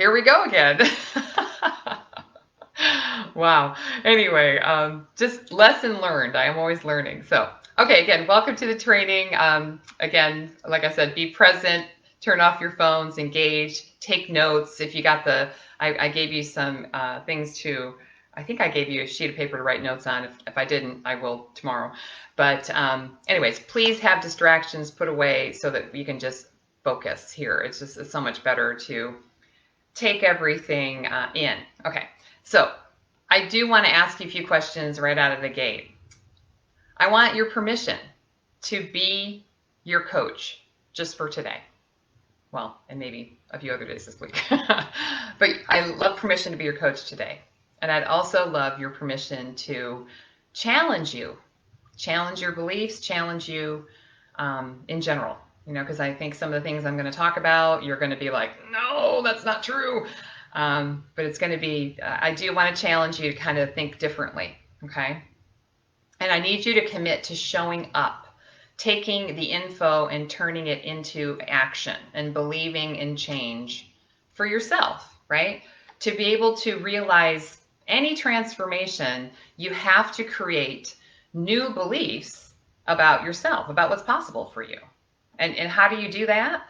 here we go again. Wow. Anyway, just lesson learned. I am always learning. So, okay, again, welcome to the training. Again, like I said, be present, turn off your phones, engage, take notes. If you got I gave you some things to, I think I gave you a sheet of paper to write notes on. If I didn't, I will tomorrow. But anyways, please have distractions put away so that you can just focus here. It's so much better to take everything in. Okay, so I do want to ask you a few questions right out of the gate. I want your permission to be your coach just for today. Well, and maybe a few other days this week. But I love permission to be your coach today. And I'd also love your permission to challenge you, challenge your beliefs, challenge you in general. Because I think some of the things I'm going to talk about, you're going to be like, no, that's not true. But it's going to be, I do want to challenge you to kind of think differently, okay? And I need you to commit to showing up, taking the info and turning it into action and believing in change for yourself, right? To be able to realize any transformation, you have to create new beliefs about yourself, about what's possible for you. And how do you do that?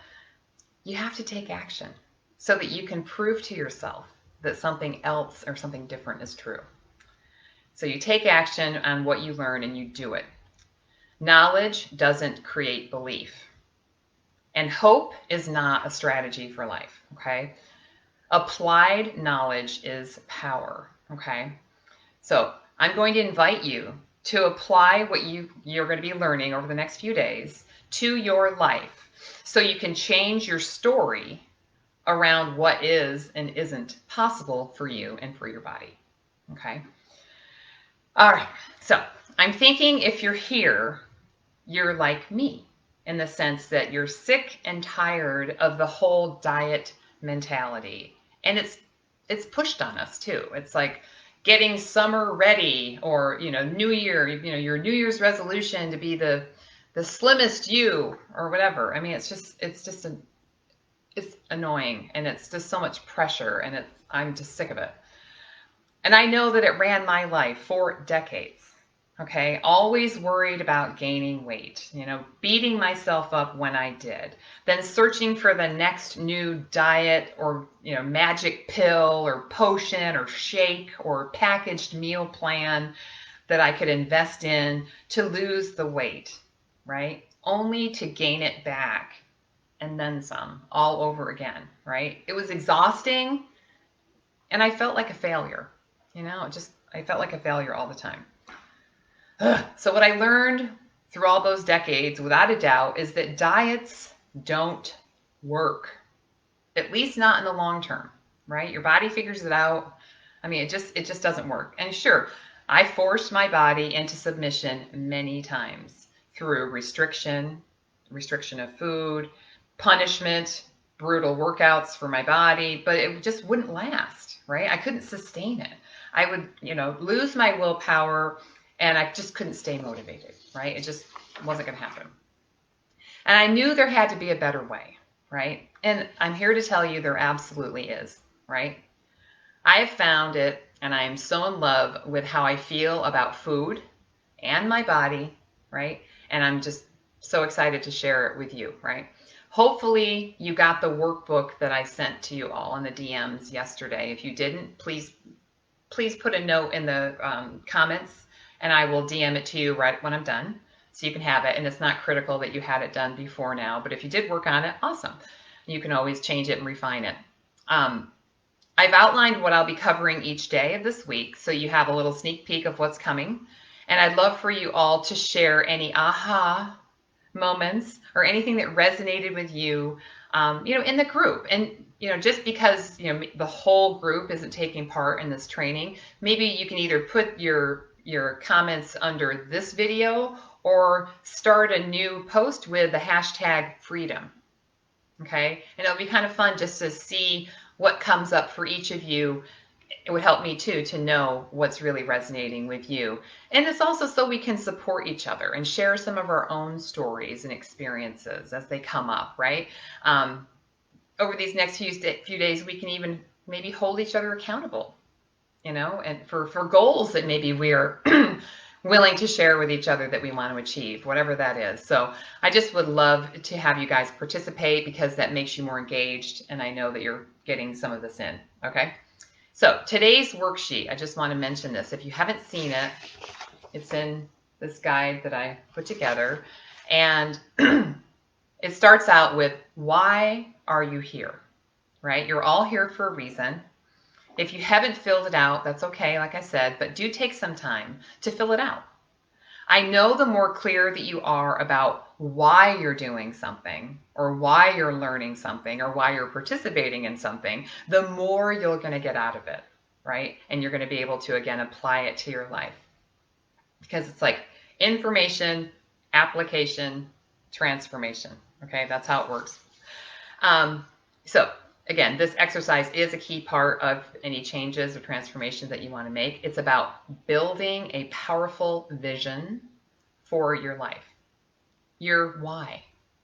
You have to take action so that you can prove to yourself that something else or something different is true. So you take action on what you learn and you do it. Knowledge doesn't create belief. And hope is not a strategy for life, okay? Applied knowledge is power, okay? So I'm going to invite you to apply what you're going to be learning over the next few days to your life so you can change your story around what is and isn't possible for you and for your body, okay? All right, so I'm thinking if you're here, you're like me in the sense that you're sick and tired of the whole diet mentality. And it's pushed on us too. It's like getting summer ready or, New Year, your New Year's resolution to be the slimmest you or whatever. I mean, it's annoying and it's just so much pressure and I'm just sick of it. And I know that it ran my life for decades. Okay, always worried about gaining weight, beating myself up when I did, then searching for the next new diet or, magic pill or potion or shake or packaged meal plan that I could invest in to lose the weight, right? Only to gain it back and then some all over again, right? It was exhausting and I felt like a failure, I felt like a failure all the time. So what I learned through all those decades, without a doubt, is that diets don't work, at least not in the long term, right? Your body figures it out. I mean, it just doesn't work. And sure, I forced my body into submission many times through restriction of food, punishment, brutal workouts for my body, but it just wouldn't last, right? I couldn't sustain it. I would, lose my willpower and I just couldn't stay motivated, right? It just wasn't going to happen. And I knew there had to be a better way, right? And I'm here to tell you there absolutely is, right? I have found it, and I am so in love with how I feel about food and my body, right? And I'm just so excited to share it with you, right? Hopefully you got the workbook that I sent to you all in the DMs yesterday. If you didn't, please put a note in the comments and I will DM it to you right when I'm done so you can have it. And it's not critical that you had it done before now, but if you did work on it, awesome. You can always change it and refine it. I've outlined what I'll be covering each day of this week so you have a little sneak peek of what's coming. And I'd love for you all to share any aha moments or anything that resonated with you, in the group. And just because the whole group isn't taking part in this training, maybe you can either put your comments under this video or start a new post with the hashtag freedom. Okay, and it'll be kind of fun just to see what comes up for each of you. It would help me too to know what's really resonating with you. And it's also so we can support each other and share some of our own stories and experiences as they come up, right? over these next few days, we can even maybe hold each other accountable, and for goals that maybe we're willing to share with each other that we want to achieve, whatever that is. So I just would love to have you guys participate because that makes you more engaged, and I know that you're getting some of this in, okay? So today's worksheet, I just want to mention this. If you haven't seen it, it's in this guide that I put together, and it starts out with, why are you here, right? You're all here for a reason. If you haven't filled it out, that's okay, like I said, but do take some time to fill it out. I know the more clear that you are about why you're doing something, or why you're learning something, or why you're participating in something, the more you're going to get out of it, right? And you're going to be able to, again, apply it to your life. Because it's like information, application, transformation. Okay, that's how it works. So again, this exercise is a key part of any changes or transformations that you want to make. It's about building a powerful vision for your life, your why,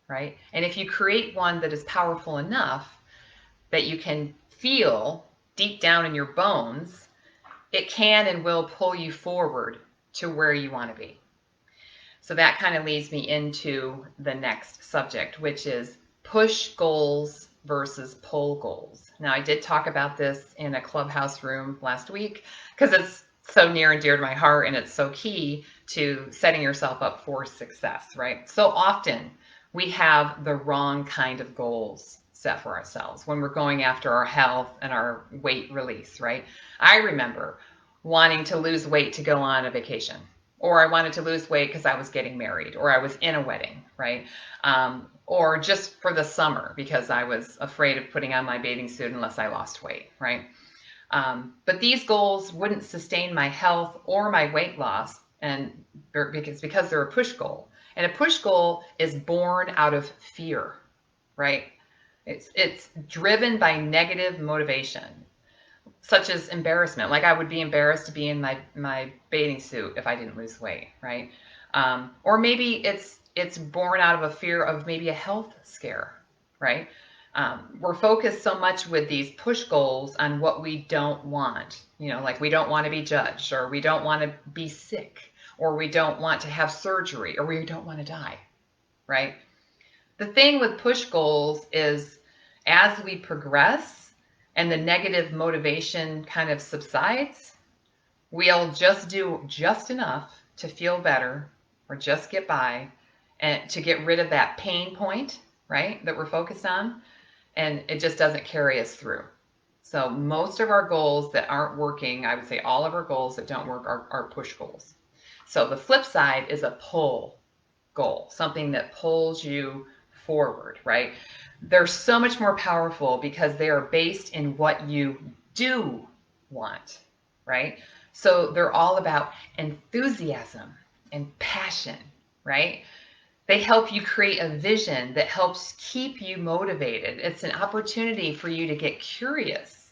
right? And if you create one that is powerful enough that you can feel deep down in your bones, it can and will pull you forward to where you want to be. So that kind of leads me into the next subject, which is push goals versus pull goals. Now, I did talk about this in a clubhouse room last week because it's so near and dear to my heart, and it's so key to setting yourself up for success, right? So often we have the wrong kind of goals set for ourselves when we're going after our health and our weight release, right? I remember wanting to lose weight to go on a vacation, or I wanted to lose weight because I was getting married, or I was in a wedding, right? Or just for the summer because I was afraid of putting on my bathing suit unless I lost weight, right? But these goals wouldn't sustain my health or my weight loss, and because they're a push goal. And a push goal is born out of fear, right? It's driven by negative motivation, such as embarrassment. Like I would be embarrassed to be in my bathing suit if I didn't lose weight, right? Or maybe it's born out of a fear of maybe a health scare, right? We're focused so much with these push goals on what we don't want, like we don't want to be judged, or we don't want to be sick, or we don't want to have surgery, or we don't want to die, right? The thing with push goals is as we progress and the negative motivation kind of subsides, we'll just do just enough to feel better or just get by and to get rid of that pain point, right, that we're focused on, and it just doesn't carry us through. So most of our goals that aren't working, I would say all of our goals that don't work are push goals. So the flip side is a pull goal, something that pulls you forward, right? They're so much more powerful because they are based in what you do want, right? So they're all about enthusiasm and passion, right? They help you create a vision that helps keep you motivated. It's an opportunity for you to get curious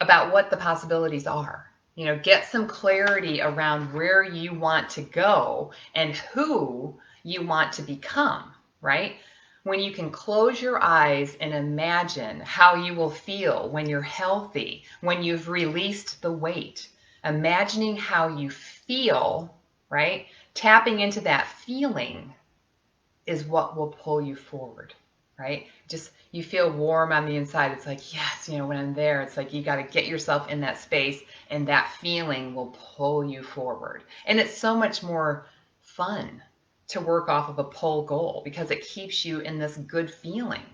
about what the possibilities are. Get some clarity around where you want to go and who you want to become, right? When you can close your eyes and imagine how you will feel when you're healthy, when you've released the weight, imagining how you feel, right? Tapping into that feeling is what will pull you forward, right? Just you feel warm on the inside. It's like, yes, when I'm there, it's like you got to get yourself in that space, and that feeling will pull you forward. And it's so much more fun to work off of a pull goal because it keeps you in this good feeling,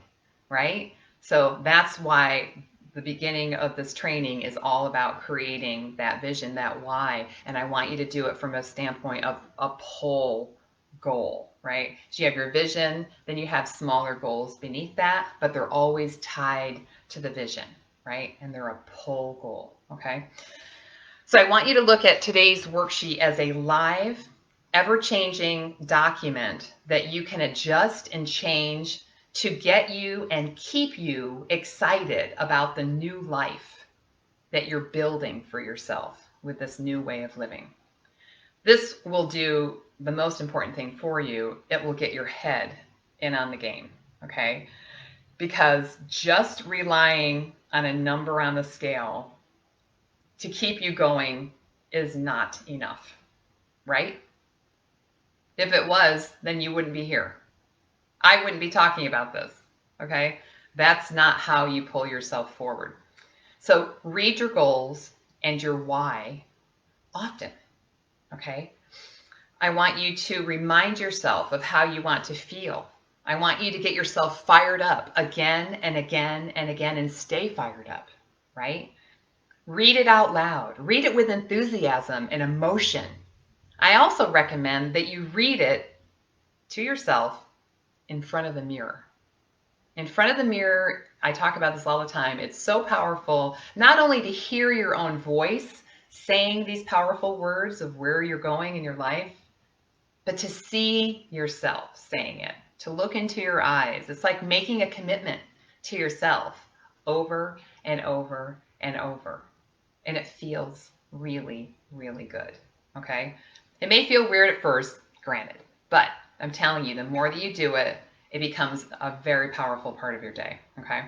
right? So that's why the beginning of this training is all about creating that vision, that why, and I want you to do it from a standpoint of a pull goal, right? So you have your vision, then you have smaller goals beneath that, but they're always tied to the vision, right? And they're a pull goal, okay? So I want you to look at today's worksheet as a live, ever-changing document that you can adjust and change to get you and keep you excited about the new life that you're building for yourself with this new way of living. This will do the most important thing for you. It will get your head in on the game, okay? because just relying on a number on the scale to keep you going is not enough, right? If it was, then you wouldn't be here. I wouldn't be talking about this, okay? That's not how you pull yourself forward. So read your goals and your why often, okay? I want you to remind yourself of how you want to feel. I want you to get yourself fired up again and again and again and stay fired up, right? Read it out loud. Read it with enthusiasm and emotion. I also recommend that you read it to yourself in front of the mirror. In front of the mirror, I talk about this all the time. It's so powerful, not only to hear your own voice saying these powerful words of where you're going in your life, but to see yourself saying it, to look into your eyes. It's like making a commitment to yourself over and over and over. And it feels really, really good. Okay? It may feel weird at first, granted, but I'm telling you, the more that you do it, it becomes a very powerful part of your day. Okay?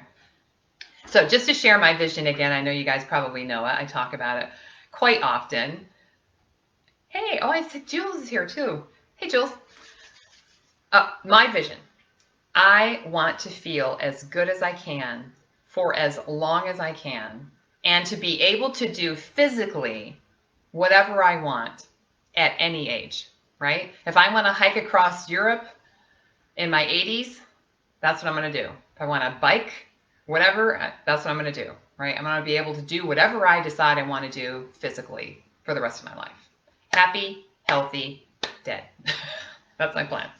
So just to share my vision again, I know you guys probably know it. I talk about it quite often. Hey, oh, I said Jules is here too. Hey, Jules. My vision. I want to feel as good as I can for as long as I can, and to be able to do physically whatever I want at any age, right? If I want to hike across Europe in my 80s, that's what I'm going to do. If I want to bike, whatever, that's what I'm going to do, right? I'm going to be able to do whatever I decide I want to do physically for the rest of my life. Happy, healthy, dead. That's my plan.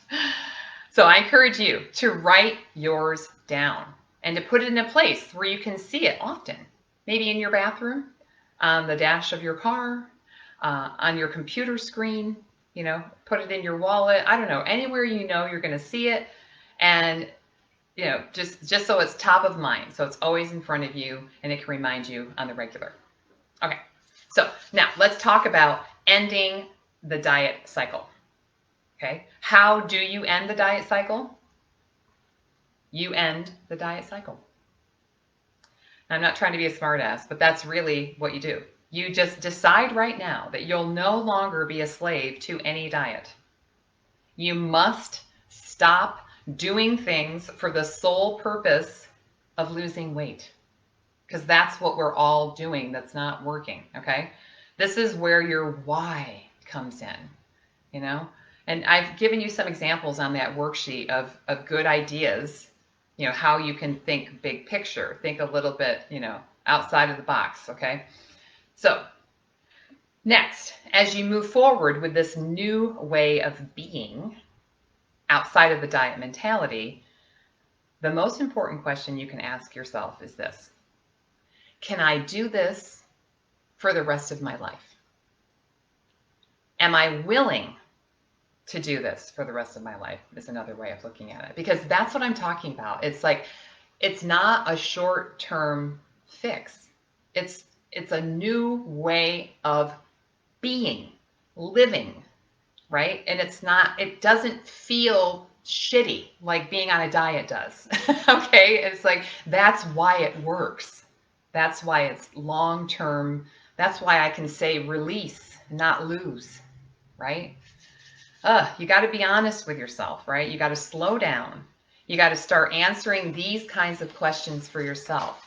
So I encourage you to write yours down and to put it in a place where you can see it often. Maybe in your bathroom, on the dash of your car, on your computer screen, put it in your wallet. I don't know, anywhere you know you're going to see it. And, just so it's top of mind. So it's always in front of you and it can remind you on the regular. Okay, so now let's talk about ending the diet cycle. Okay, how do you end the diet cycle? You end the diet cycle. I'm not trying to be a smartass, but that's really what you do. You just decide right now that you'll no longer be a slave to any diet. You must stop doing things for the sole purpose of losing weight, because that's what we're all doing that's not working, okay? This is where your why comes in, And I've given you some examples on that worksheet of good ideas, how you can think big picture, think a little bit, outside of the box, okay? So next, as you move forward with this new way of being outside of the diet mentality, the most important question you can ask yourself is this: can I do this for the rest of my life? Am I willing to do this for the rest of my life? Is another way of looking at it, because that's what I'm talking about. It's like, it's not a short-term fix. It's a new way of being, living, right? And it doesn't feel shitty like being on a diet does. Okay? It's like, that's why it works. That's why it's long-term. That's why I can say release, not lose, right? You got to be honest with yourself, right? You got to slow down. You got to start answering these kinds of questions for yourself.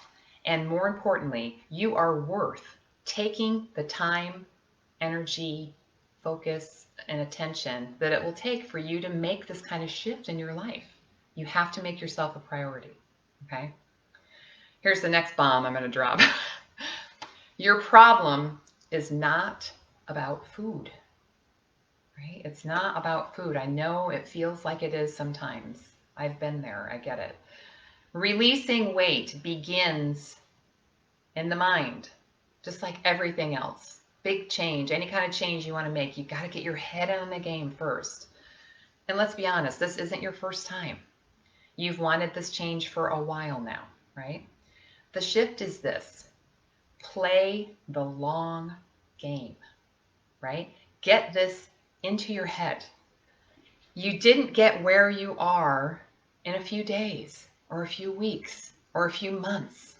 And more importantly, you are worth taking the time, energy, focus, and attention that it will take for you to make this kind of shift in your life. You have to make yourself a priority, okay? Here's the next bomb I'm going to drop. Your problem is not about food. Right? It's not about food. I know it feels like it is sometimes. I've been there. I get it. Releasing weight begins in the mind, just like everything else. Big change, any kind of change you want to make, you got to get your head on the game first. And let's be honest, this isn't your first time. You've wanted this change for a while now, right? The shift is this: play the long game, right? Get this into your head. You didn't get where you are in a few days. or a few weeks or a few months.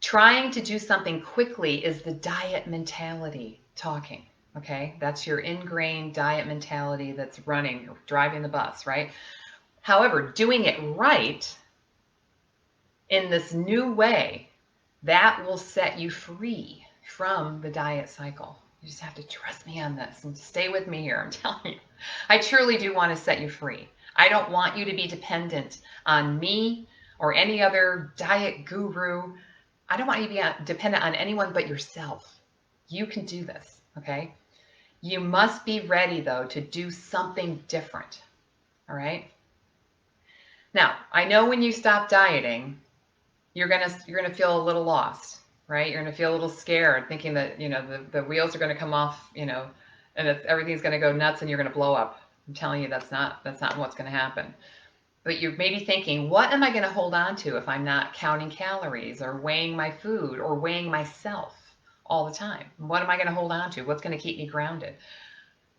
Trying to do something quickly is the diet mentality talking, okay? That's your ingrained diet mentality that's running, driving the bus, right? However, doing it right in this new way, that will set you free from the diet cycle. You just have to trust me on this and stay with me here. I'm telling you, I truly do want to set you free. I don't want you to be dependent on me or any other diet guru. I don't want you to be dependent on anyone but yourself. You can do this, okay? You must be ready, though, to do something different, all right? Now, I know when you stop dieting, you're gonna feel a little lost, right? You're gonna feel a little scared, thinking that the wheels are gonna come off, and everything's gonna go nuts and you're gonna blow up. I'm telling you, that's not what's gonna happen. But you're maybe thinking, what am I going to hold on to if I'm not counting calories or weighing my food or weighing myself all the time? What am I going to hold on to? What's going to keep me grounded?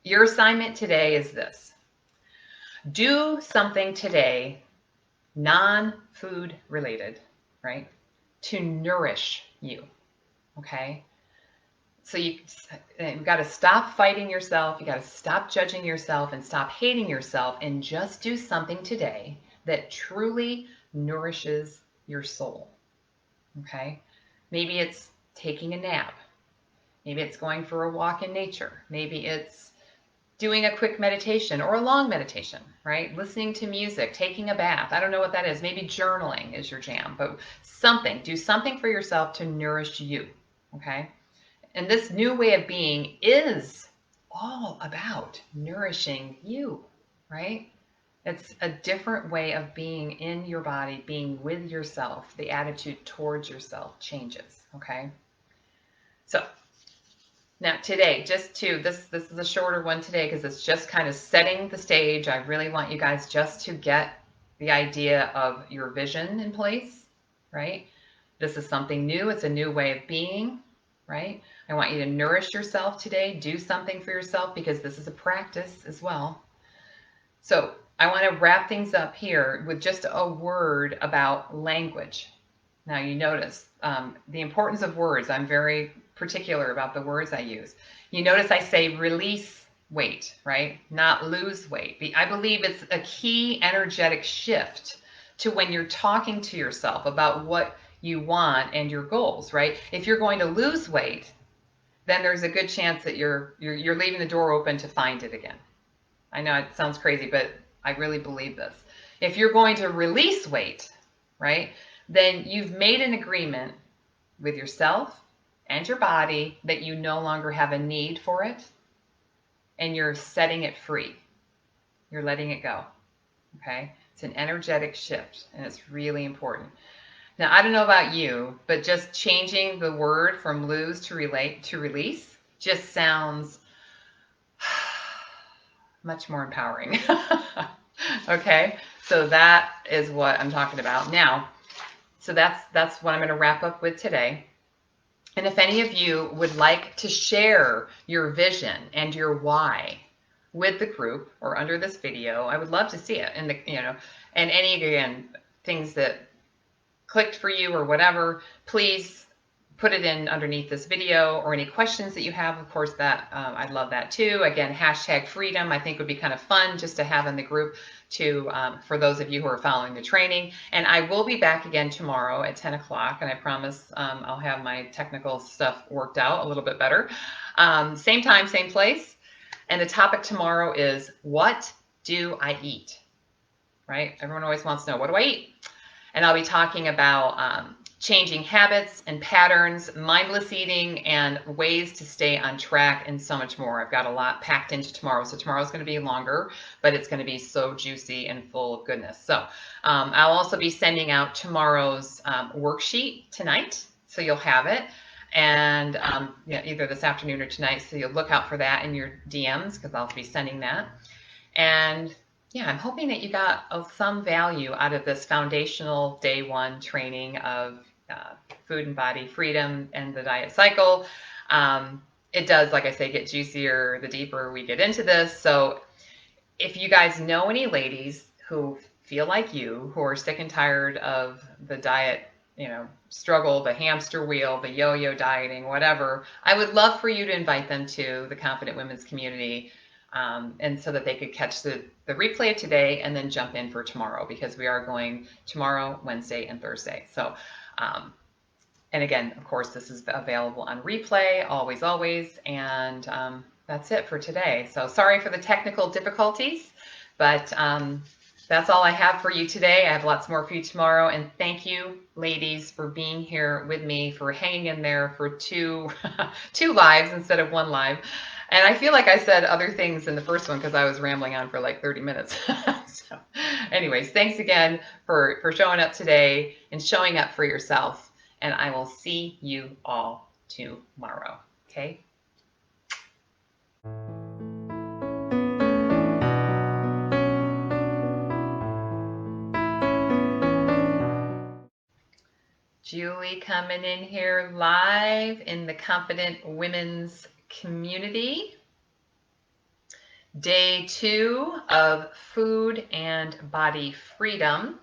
Your assignment today is this. Do something today, non-food related, right, to nourish you, okay? So you've got to stop fighting yourself. You got to stop judging yourself and stop hating yourself and just do something today that truly nourishes your soul. Okay? Maybe it's taking a nap. Maybe it's going for a walk in nature. Maybe it's doing a quick meditation or a long meditation, right? Listening to music, taking a bath. I don't know what that is. Maybe journaling is your jam, but do something for yourself to nourish you. Okay? And this new way of being is all about nourishing you, right? It's a different way of being in your body, being with yourself. The attitude towards yourself changes, okay? So now today, this is a shorter one today because it's just kind of setting the stage. I really want you guys just to get the idea of your vision in place, right? This is something new. It's a new way of being, right? I want you to nourish yourself today. Do something for yourself because this is a practice as well. So I want to wrap things up here with just a word about language. Now you notice the importance of words. I'm very particular about the words I use. You notice I say release weight, right? Not lose weight. I believe it's a key energetic shift to when you're talking to yourself about what you want and your goals, right? If you're going to lose weight, then there's a good chance that you're leaving the door open to find it again. I know it sounds crazy, but I really believe this. If you're going to release weight, right, then you've made an agreement with yourself and your body that you no longer have a need for it, and you're setting it free. You're letting it go, okay? It's an energetic shift, and it's really important. Now, I don't know about you, but just changing the word from lose to release just sounds much more empowering. Okay, so that is what I'm talking about now. So that's what I'm going to wrap up with today. And if any of you would like to share your vision and your why with the group or under this video, I would love to see it. And and any again things that clicked for you or whatever, please put it in underneath this video, or any questions that you have. Of course, that I'd love that too. Again, #freedom I think would be kind of fun just to have in the group to for those of you who are following the training. And I will be back again tomorrow at 10 o'clock, and I promise I'll have my technical stuff worked out a little bit better. Same time, same place. And the topic tomorrow is, what do I eat? Right? Everyone always wants to know, what do I eat? And I'll be talking about changing habits and patterns, mindless eating, and ways to stay on track, and so much more. I've got a lot packed into tomorrow, so tomorrow's going to be longer, but it's going to be so juicy and full of goodness. So I'll also be sending out tomorrow's worksheet tonight, so you'll have it, and either this afternoon or tonight, so you'll look out for that in your DMs, because I'll be sending that. And yeah, I'm hoping that you got some value out of this foundational day one training of food and body freedom and the diet cycle. It does, like I say, get juicier the deeper we get into this. So if you guys know any ladies who feel like you, who are sick and tired of the diet, struggle, the hamster wheel, the yo-yo dieting, whatever, I would love for you to invite them to the Confident Women's community, and so that they could catch the replay of today and then jump in for tomorrow, because we are going tomorrow, Wednesday, and Thursday. So, and again, of course, this is available on replay, always, always, and that's it for today. So sorry for the technical difficulties, but that's all I have for you today. I have lots more for you tomorrow, and thank you, ladies, for being here with me, for hanging in there for two lives instead of one live. And I feel like I said other things in the first one because I was rambling on for like 30 minutes. So, anyways, thanks again for showing up today and showing up for yourself. And I will see you all tomorrow. Okay? Julie coming in here live in the Confident Women's community. Day 2 of food and body freedom.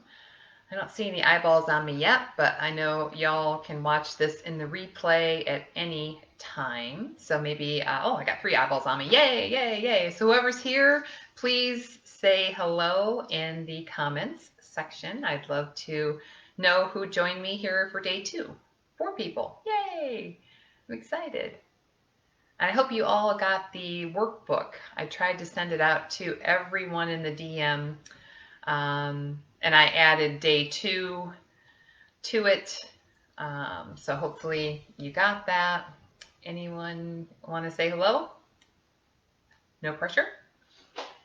I don't see any eyeballs on me yet, but I know y'all can watch this in the replay at any time. So maybe, I got 3 eyeballs on me. Yay, yay, yay. So whoever's here, please say hello in the comments section. I'd love to know who joined me here for day 2. 4 people. Yay. I'm excited. I hope you all got the workbook. I tried to send it out to everyone in the DM, and I added day 2 to it. So hopefully you got that. Anyone want to say hello? No pressure.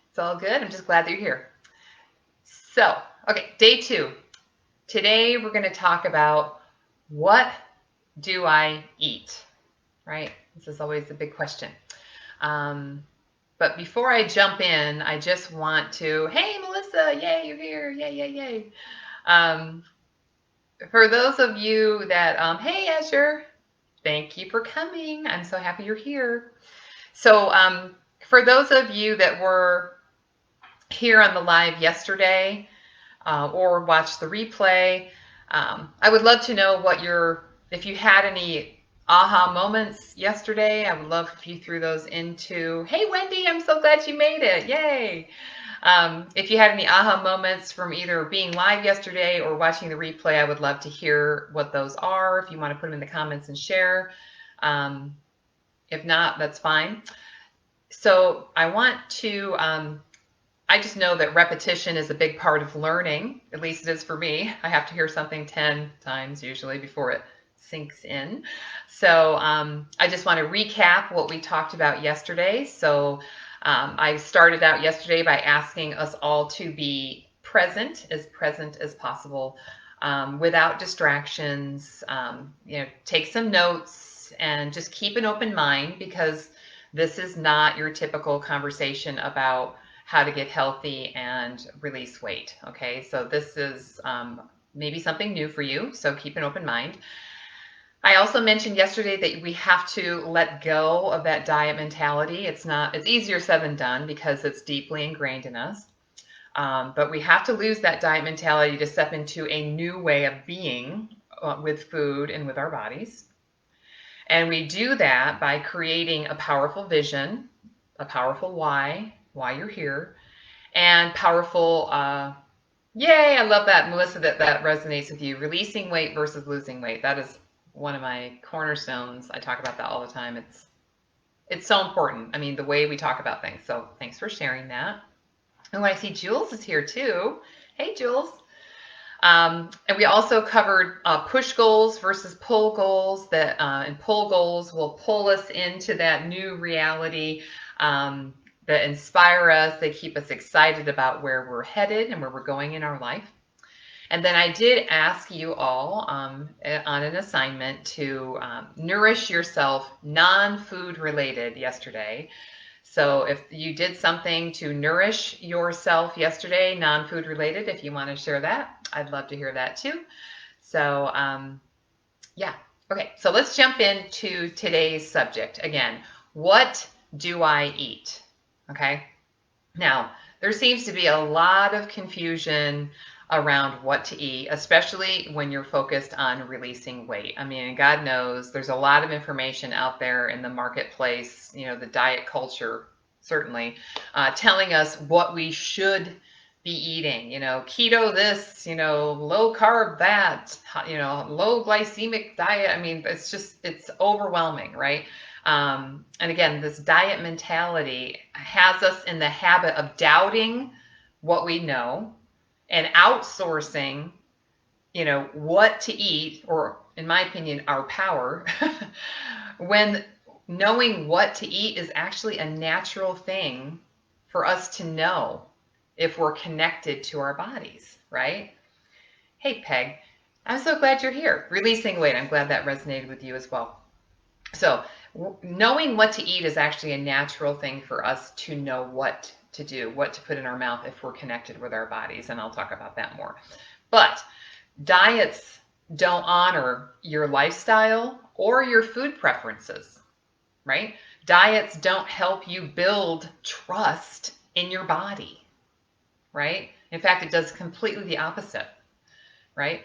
It's all good. I'm just glad that you're here. So, okay, day 2. Today we're going to talk about, what do I eat? Right? This is always a big question. But before I jump in, I just want to, hey, Melissa, yay, you're here. Yay, yay, yay. For those of you that, hey, Azure, thank you for coming. I'm so happy you're here. So for those of you that were here on the live yesterday, or watch the replay, I would love to know if you had any aha moments yesterday. I would love if you threw those into, hey Wendy, I'm so glad you made it, yay. If you had any aha moments from either being live yesterday or watching the replay, I would love to hear what those are. If you want to put them in the comments and share. If not, that's fine. So I want to, I just know that repetition is a big part of learning. At least it is for me. I have to hear something 10 times usually before it sinks in. So I just want to recap what we talked about yesterday. So I started out yesterday by asking us all to be present as possible, without distractions. Take some notes and just keep an open mind, because this is not your typical conversation about how to get healthy and release weight. Okay, so this is maybe something new for you, so keep an open mind. I also mentioned yesterday that we have to let go of that diet mentality. It's easier said than done because it's deeply ingrained in us. But we have to lose that diet mentality to step into a new way of being with food and with our bodies. And we do that by creating a powerful vision, a powerful why you're here, and powerful, yay, I love that, Melissa, that resonates with you. Releasing weight versus losing weight. That is one of my cornerstones. I talk about that all the time. It's so important. I mean, the way we talk about things. So thanks for sharing that. Oh, I see Jules is here too. Hey, Jules. And we also covered push goals versus pull goals. And pull goals will pull us into that new reality, that inspire us. They keep us excited about where we're headed and where we're going in our life. And then I did ask you all on an assignment to nourish yourself non-food related yesterday. So if you did something to nourish yourself yesterday, non-food related, if you want to share that, I'd love to hear that too. So yeah. Okay, so let's jump into today's subject. Again, what do I eat? Okay. Now, There seems to be a lot of confusion around what to eat, especially when you're focused on releasing weight. I mean, God knows there's a lot of information out there in the marketplace, the diet culture, certainly, telling us what we should be eating, keto this, low carb that, low glycemic diet. I mean, it's overwhelming, right? And again, this diet mentality has us in the habit of doubting what we know and outsourcing, what to eat, or in my opinion, our power, when knowing what to eat is actually a natural thing for us to know if we're connected to our bodies, right? Hey, Peg, I'm so glad you're here. Releasing weight, I'm glad that resonated with you as well. So knowing what to eat is actually a natural thing for us to know what to do, what to put in our mouth if we're connected with our bodies, and I'll talk about that more. But diets don't honor your lifestyle or your food preferences, right? Diets don't help you build trust in your body, right? In fact, it does completely the opposite, right?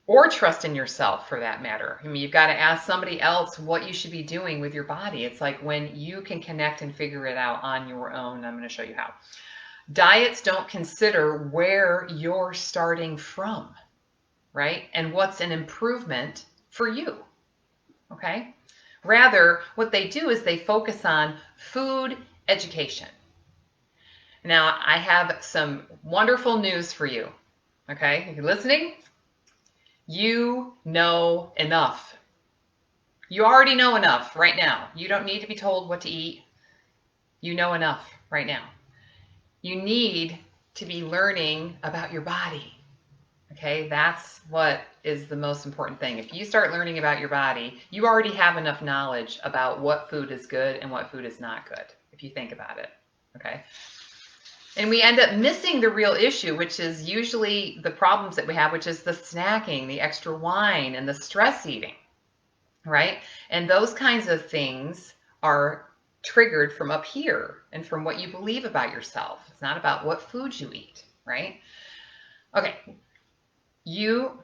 Or trust in yourself, for that matter. I mean, you've got to ask somebody else what you should be doing with your body. It's like when you can connect and figure it out on your own. I'm going to show you how. Diets don't consider where you're starting from, right? And what's an improvement for you, okay? Rather, what they do is they focus on food education. Now, I have some wonderful news for you, okay? Are you listening? You know enough. You already know enough right now. You don't need to be told what to eat. You know enough right now. You need to be learning about your body. Okay, that's what is the most important thing. If you start learning about your body, you already have enough knowledge about what food is good and what food is not good, if you think about it. Okay. And we end up missing the real issue, which is usually the problems that we have, which is the snacking, the extra wine, and the stress eating, right? And those kinds of things are triggered from up here and from what you believe about yourself. It's not about what foods you eat, right? Okay. You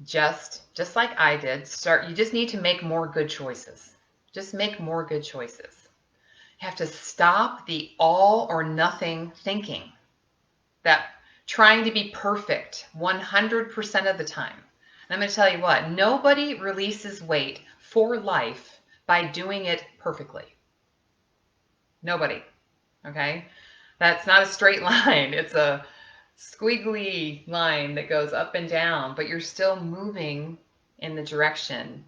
just like I did, you just need to make more good choices. Just make more good choices. You have to stop the all or nothing thinking, that trying to be perfect 100% of the time. And I'm going to tell you what, nobody releases weight for life by doing it perfectly. Nobody. Okay? That's not a straight line. It's a squiggly line that goes up and down, but you're still moving in the direction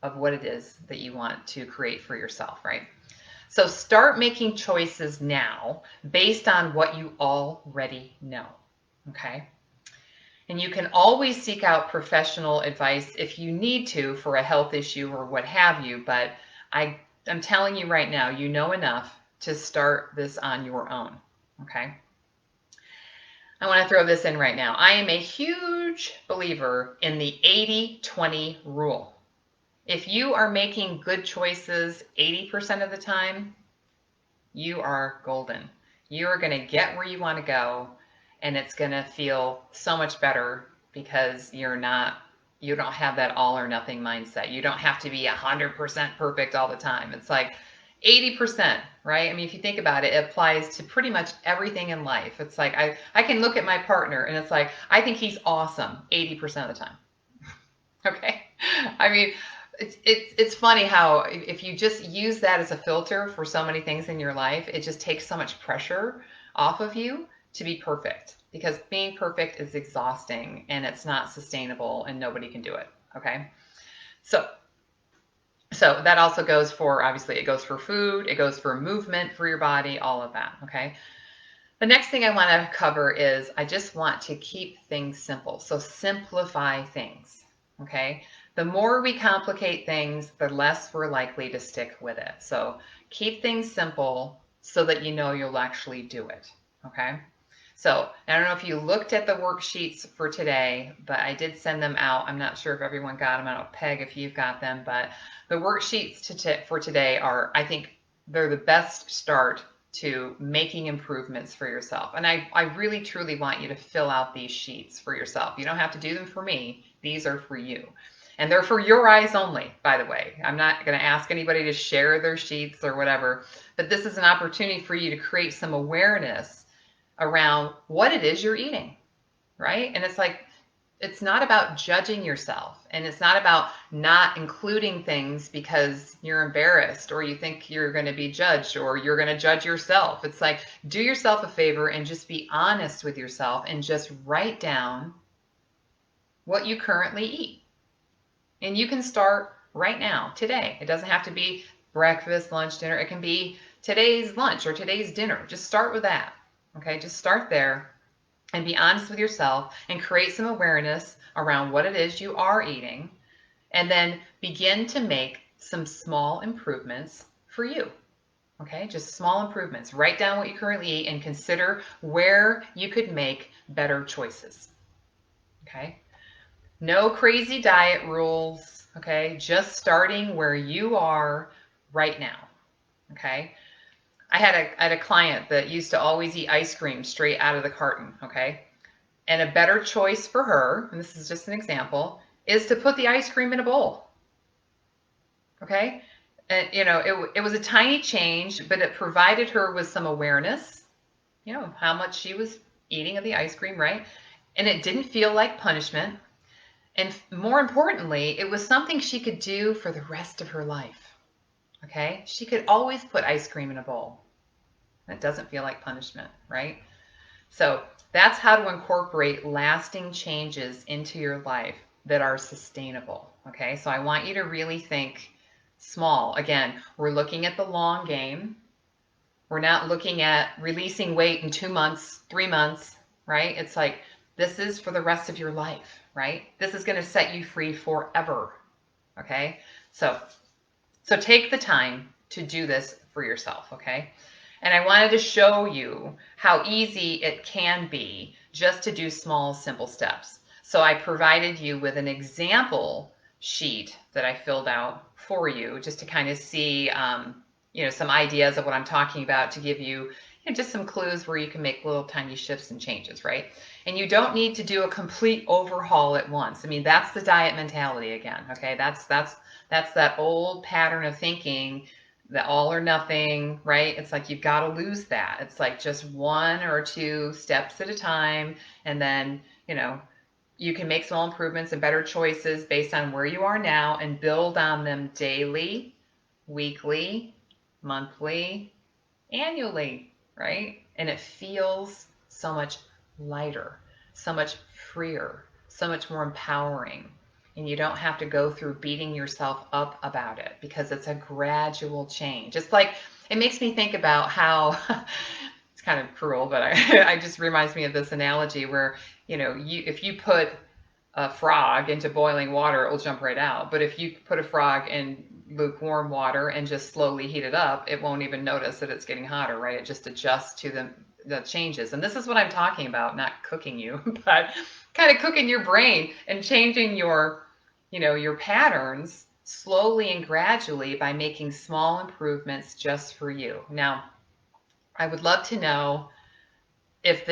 of what it is that you want to create for yourself, right? So start making choices now based on what you already know, okay? And you can always seek out professional advice if you need to for a health issue or what have you, but I'm telling you right now, you know enough to start this on your own, okay? I want to throw this in right now. I am a huge believer in the 80-20 rule. If you are making good choices 80% of the time, you are golden. You are going to get where you want to go, and it's going to feel so much better because you don't have that all or nothing mindset. You don't have to be 100% perfect all the time. It's like 80%, right? I mean, if you think about it, it applies to pretty much everything in life. It's like I can look at my partner and it's like, I think he's awesome 80% of the time. Okay? I mean, it's funny how if you just use that as a filter for so many things in your life, it just takes so much pressure off of you to be perfect, because being perfect is exhausting and it's not sustainable and nobody can do it. Okay? So that also goes for, obviously, it goes for food, it goes for movement for your body, all of that, okay? The next thing I want to cover is I just want to keep things simple. So simplify things, okay? The more we complicate things, the less we're likely to stick with it. So keep things simple so that you know you'll actually do it, okay? So I don't know if you looked at the worksheets for today, but I did send them out. I'm not sure if everyone got them. I don't know, Peg, if you've got them, but the worksheets for today are, I think, they're the best start to making improvements for yourself. And I really truly want you to fill out these sheets for yourself. You don't have to do them for me. These are for you. And they're for your eyes only, by the way. I'm not going to ask anybody to share their sheets or whatever, but this is an opportunity for you to create some awareness around what it is you're eating, right? And it's like, it's not about judging yourself, and it's not about not including things because you're embarrassed or you think you're going to be judged or you're going to judge yourself. It's like, do yourself a favor and just be honest with yourself and just write down what you currently eat. And you can start right now, today. It doesn't have to be breakfast, lunch, dinner. It can be today's lunch or today's dinner. Just start with that. Okay, just start there and be honest with yourself and create some awareness around what it is you are eating, and then begin to make some small improvements for you. Okay, just small improvements. Write down what you currently eat and consider where you could make better choices. Okay, no crazy diet rules. Okay, just starting where you are right now. Okay, I had a client that used to always eat ice cream straight out of the carton. Okay, and a better choice for her, and this is just an example, is to put the ice cream in a bowl. Okay? And, it was a tiny change, but it provided her with some awareness, how much she was eating of the ice cream, right? And it didn't feel like punishment. And more importantly, it was something she could do for the rest of her life. Okay? She could always put ice cream in a bowl. That doesn't feel like punishment, right? So that's how to incorporate lasting changes into your life that are sustainable. Okay, so I want you to really think small. Again, we're looking at the long game. We're not looking at releasing weight in 2 months, 3 months, right? It's like, this is for the rest of your life, right? This is going to set you free forever. Okay, so take the time to do this for yourself. Okay. And I wanted to show you how easy it can be just to do small, simple steps. So I provided you with an example sheet that I filled out for you just to kind of see, some ideas of what I'm talking about, to give you, just some clues where you can make little tiny shifts and changes, right? And you don't need to do a complete overhaul at once. I mean, that's the diet mentality again, okay? That's that old pattern of thinking, the all or nothing, right? It's like you've got to lose that. It's like just 1 or 2 steps at a time, and then, you can make small improvements and better choices based on where you are now and build on them daily, weekly, monthly, annually, right? And it feels so much lighter, so much freer, so much more empowering. And you don't have to go through beating yourself up about it, because it's a gradual change. It's like, it makes me think about how it's kind of cruel, but I just reminds me of this analogy where, if you put a frog into boiling water, it will jump right out. But if you put a frog in lukewarm water and just slowly heat it up, it won't even notice that it's getting hotter, right? It just adjusts to the changes. And this is what I'm talking about, not cooking you, but kind of cooking your brain and changing your patterns slowly and gradually by making small improvements just for you. Now, I would love to know if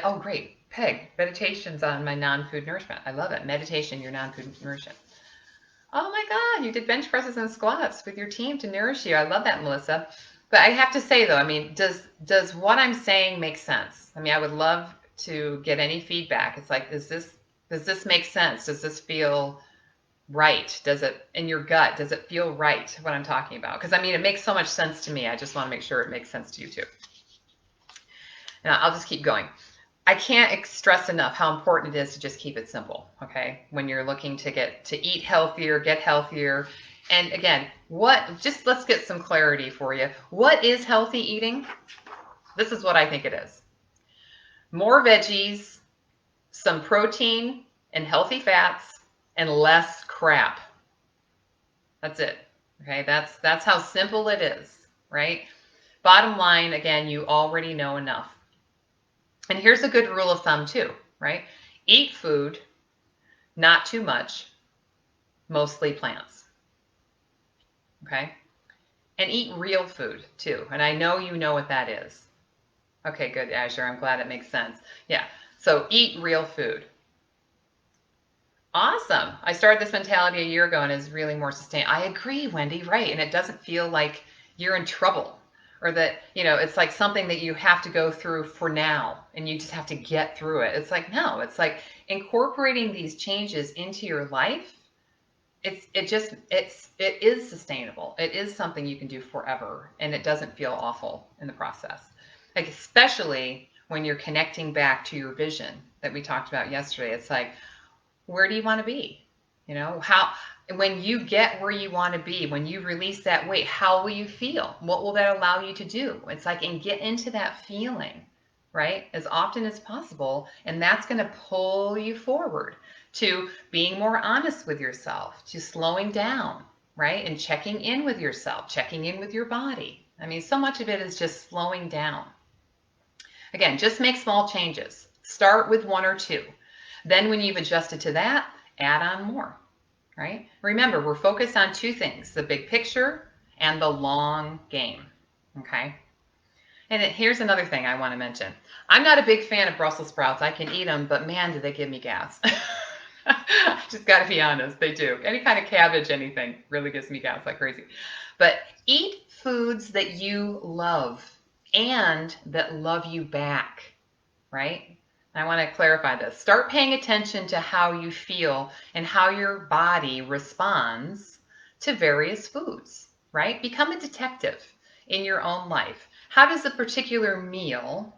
oh great, Peg, meditation's on my non-food nourishment. I love it. Meditation, your non-food nourishment. Oh my God, you did bench presses and squats with your team to nourish you. I love that, Melissa. But I have to say though, I mean, does what I'm saying make sense? I mean, I would love to get any feedback. It's like, does this make sense? Does this feel right? Does it, in your gut, does it feel right, what I'm talking about? Because I mean, it makes so much sense to me. I just want to make sure it makes sense to you too. Now, I'll just keep going. I can't stress enough how important it is to just keep it simple, okay? When you're looking to eat healthier, get healthier. And again, let's get some clarity for you. What is healthy eating? This is what I think it is. More veggies, some protein and healthy fats, and less crap. That's it, okay? That's how simple it is, right? Bottom line, again, you already know enough. And here's a good rule of thumb too, right? Eat food, not too much, mostly plants. Okay? And eat real food too. And I know you know what that is. Okay, good, Azure. I'm glad it makes sense. Yeah. So eat real food. Awesome. I started this mentality a year ago and it's really more sustainable. I agree, Wendy, right. And it doesn't feel like you're in trouble or that, it's like something that you have to go through for now and you just have to get through it. It's like, no, it's like incorporating these changes into your life. It is sustainable. It is something you can do forever and it doesn't feel awful in the process. Like, especially when you're connecting back to your vision that we talked about yesterday. It's like, where do you want to be? How, when you get where you want to be, when you release that weight, how will you feel? What will that allow you to do? It's like, and get into that feeling, right? As often as possible. And that's going to pull you forward to being more honest with yourself, to slowing down, right? And checking in with yourself, checking in with your body. I mean, so much of it is just slowing down. Again, just make small changes. Start with one or two. Then when you've adjusted to that, add on more, right? Remember, we're focused on two things, the big picture and the long game, okay? And here's another thing I want to mention. I'm not a big fan of Brussels sprouts. I can eat them, but man, do they give me gas. Just got to be honest, they do. Any kind of cabbage, anything really gives me gas like crazy. But eat foods that you love and that love you back, right? I want to clarify this. Start paying attention to how you feel and how your body responds to various foods, right? Become a detective in your own life. How does a particular meal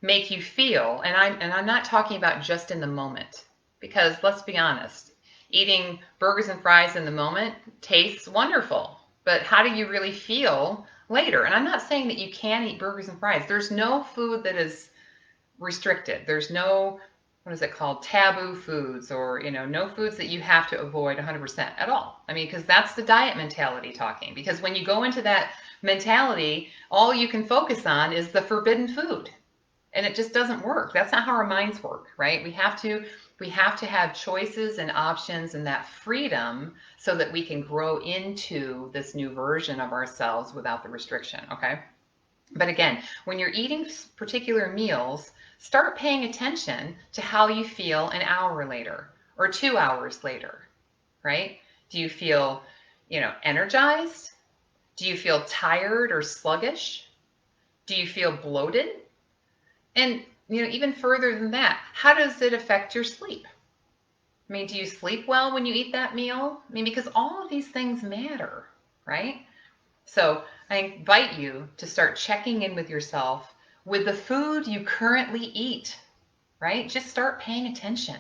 make you feel? And I'm not talking about just in the moment, because let's be honest, eating burgers and fries in the moment tastes wonderful, but how do you really feel later? And I'm not saying that you can eat burgers and fries. There's no food that is restricted. There's no, what is it called, taboo foods, or no foods that you have to avoid 100% at all. I mean, because that's the diet mentality talking. Because when you go into that mentality, all you can focus on is the forbidden food, and it just doesn't work. That's not how our minds work, right? We have to have choices and options and that freedom so that we can grow into this new version of ourselves without the restriction, okay? But again, when you're eating particular meals, start paying attention to how you feel an hour later or 2 hours later, right? Do you feel, energized? Do you feel tired or sluggish? Do you feel bloated? And, even further than that, how does it affect your sleep? I mean, do you sleep well when you eat that meal? I mean, because all of these things matter, right? So I invite you to start checking in with yourself with the food you currently eat, right? Just start paying attention.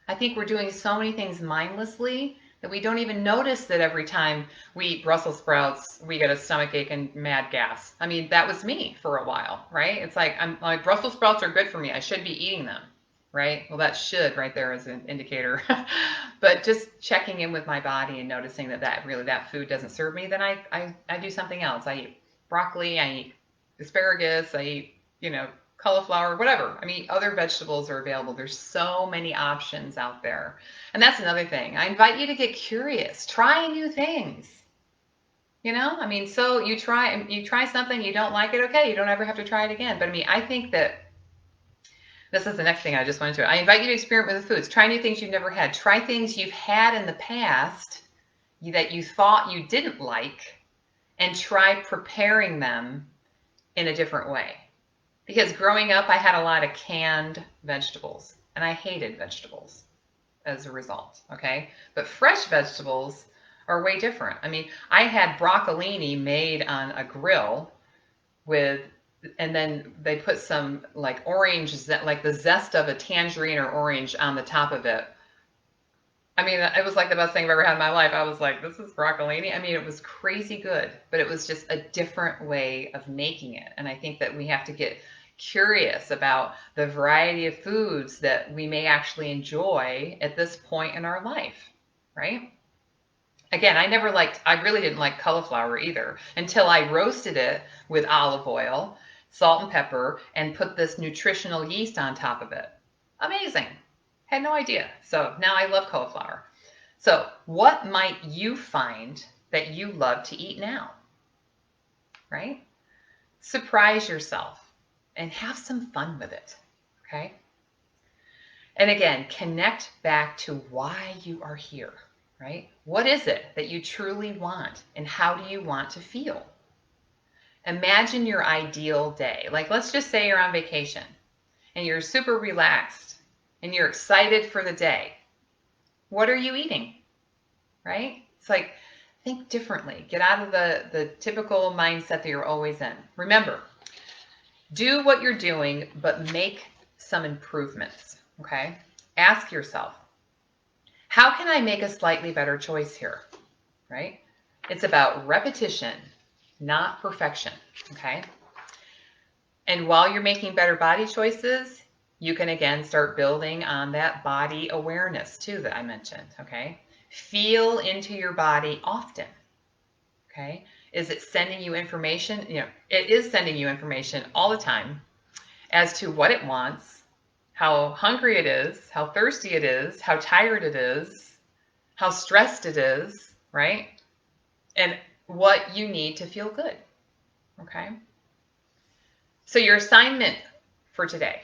I think we're doing so many things mindlessly that we don't even notice that every time we eat Brussels sprouts, we get a stomachache and mad gas. I mean, that was me for a while, right? It's like, I'm like, Brussels sprouts are good for me. I should be eating them, right? Well, that should right there is an indicator. But just checking in with my body and noticing that food doesn't serve me, then I do something else. I eat broccoli, I eat asparagus, I eat, cauliflower, whatever. I mean, other vegetables are available. There's so many options out there. And that's another thing. I invite you to get curious. Try new things. I mean, so you try something, you don't like it, okay, you don't ever have to try it again. But I mean, I think that this is the next thing I just wanted to. I invite you to experiment with the foods. Try new things you've never had. Try things you've had in the past that you thought you didn't like, and try preparing them in a different way. Because growing up, I had a lot of canned vegetables, and I hated vegetables as a result, okay? But fresh vegetables are way different. I mean, I had broccolini made on a grill and then they put some like orange, like the zest of a tangerine or orange on the top of it. I mean, it was like the best thing I've ever had in my life. I was like, this is broccolini. I mean, it was crazy good, but it was just a different way of making it. And I think that we have to get curious about the variety of foods that we may actually enjoy at this point in our life, right? Again, I really didn't like cauliflower either until I roasted it with olive oil, salt and pepper, and put this nutritional yeast on top of it. Amazing. Had no idea. So now I love cauliflower. So what might you find that you love to eat now? right? Surprise yourself and have some fun with it, okay? And again, connect back to why you are here, right? What is it that you truly want and how do you want to feel? Imagine your ideal day. Like, let's just say you're on vacation and you're super relaxed and you're excited for the day. What are you eating, right? It's like, think differently. Get out of the typical mindset that you're always in. Remember, do what you're doing, but make some improvements, okay? Ask yourself, how can I make a slightly better choice here, right? It's about repetition, not perfection, okay? And while you're making better body choices, you can again start building on that body awareness too that I mentioned, okay? Feel into your body often, okay? Is it sending you information? You know, it is sending you information all the time as to what it wants, how hungry it is, how thirsty it is, how tired it is, how stressed it is, right? And what you need to feel good, okay? So your assignment for today,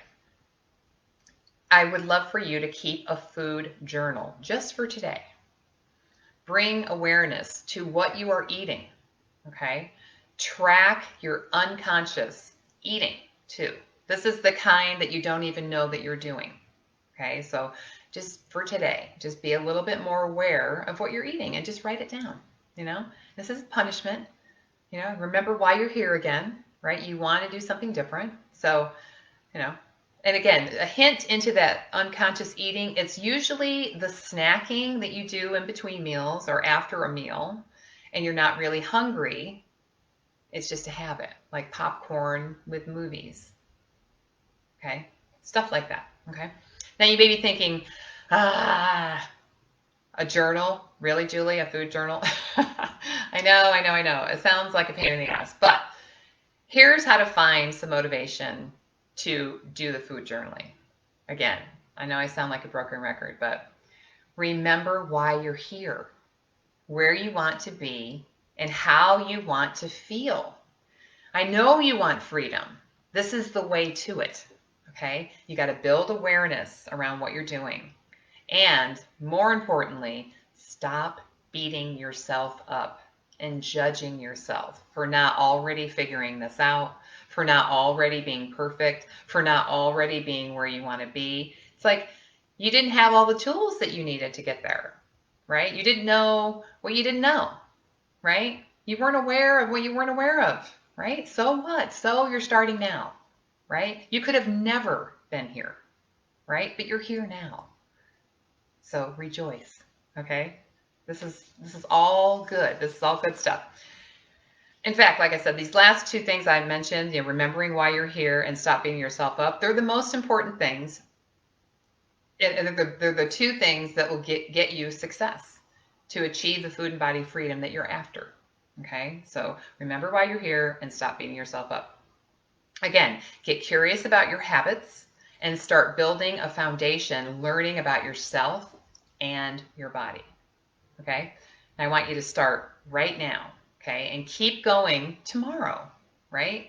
I would love for you to keep a food journal just for today. Bring awareness to what you are eating, okay? Track your unconscious eating too. This is the kind that you don't even know that you're doing, okay? So just for today, just be a little bit more aware of what you're eating and just write it down, you know? This is punishment, you know? Remember why you're here again, right? You want to do something different. So, you know, and again, a hint into that unconscious eating, it's usually the snacking that you do in between meals or after a meal and you're not really hungry. It's just a habit, like popcorn with movies, okay? Stuff like that, okay? Now you may be thinking, a journal? Really, Julie? A food journal? I know. It sounds like a pain in the ass, but here's how to find some motivation to do the food journaling. Again, I know I sound like a broken record, but remember why you're here, where you want to be, and how you want to feel. I know you want freedom. This is the way to it, okay? You got to build awareness around what you're doing. And more importantly, stop beating yourself up and judging yourself for not already figuring this out, for not already being perfect, for not already being where you want to be. It's like you didn't have all the tools that you needed to get there, right? You didn't know what you didn't know, right? You weren't aware of what you weren't aware of, right? So what? So you're starting now, right? You could have never been here, right? But you're here now. So rejoice, okay? This is all good. This is all good stuff. In fact, like I said, these last two things I mentioned, you know, remembering why you're here and stop beating yourself up, they're the most important things. And they're the two things that will get you success to achieve the food and body freedom that you're after. Okay? So remember why you're here and stop beating yourself up. Again, get curious about your habits and start building a foundation, learning about yourself and your body. Okay? And I want you to start right now. Okay? And keep going tomorrow. Right?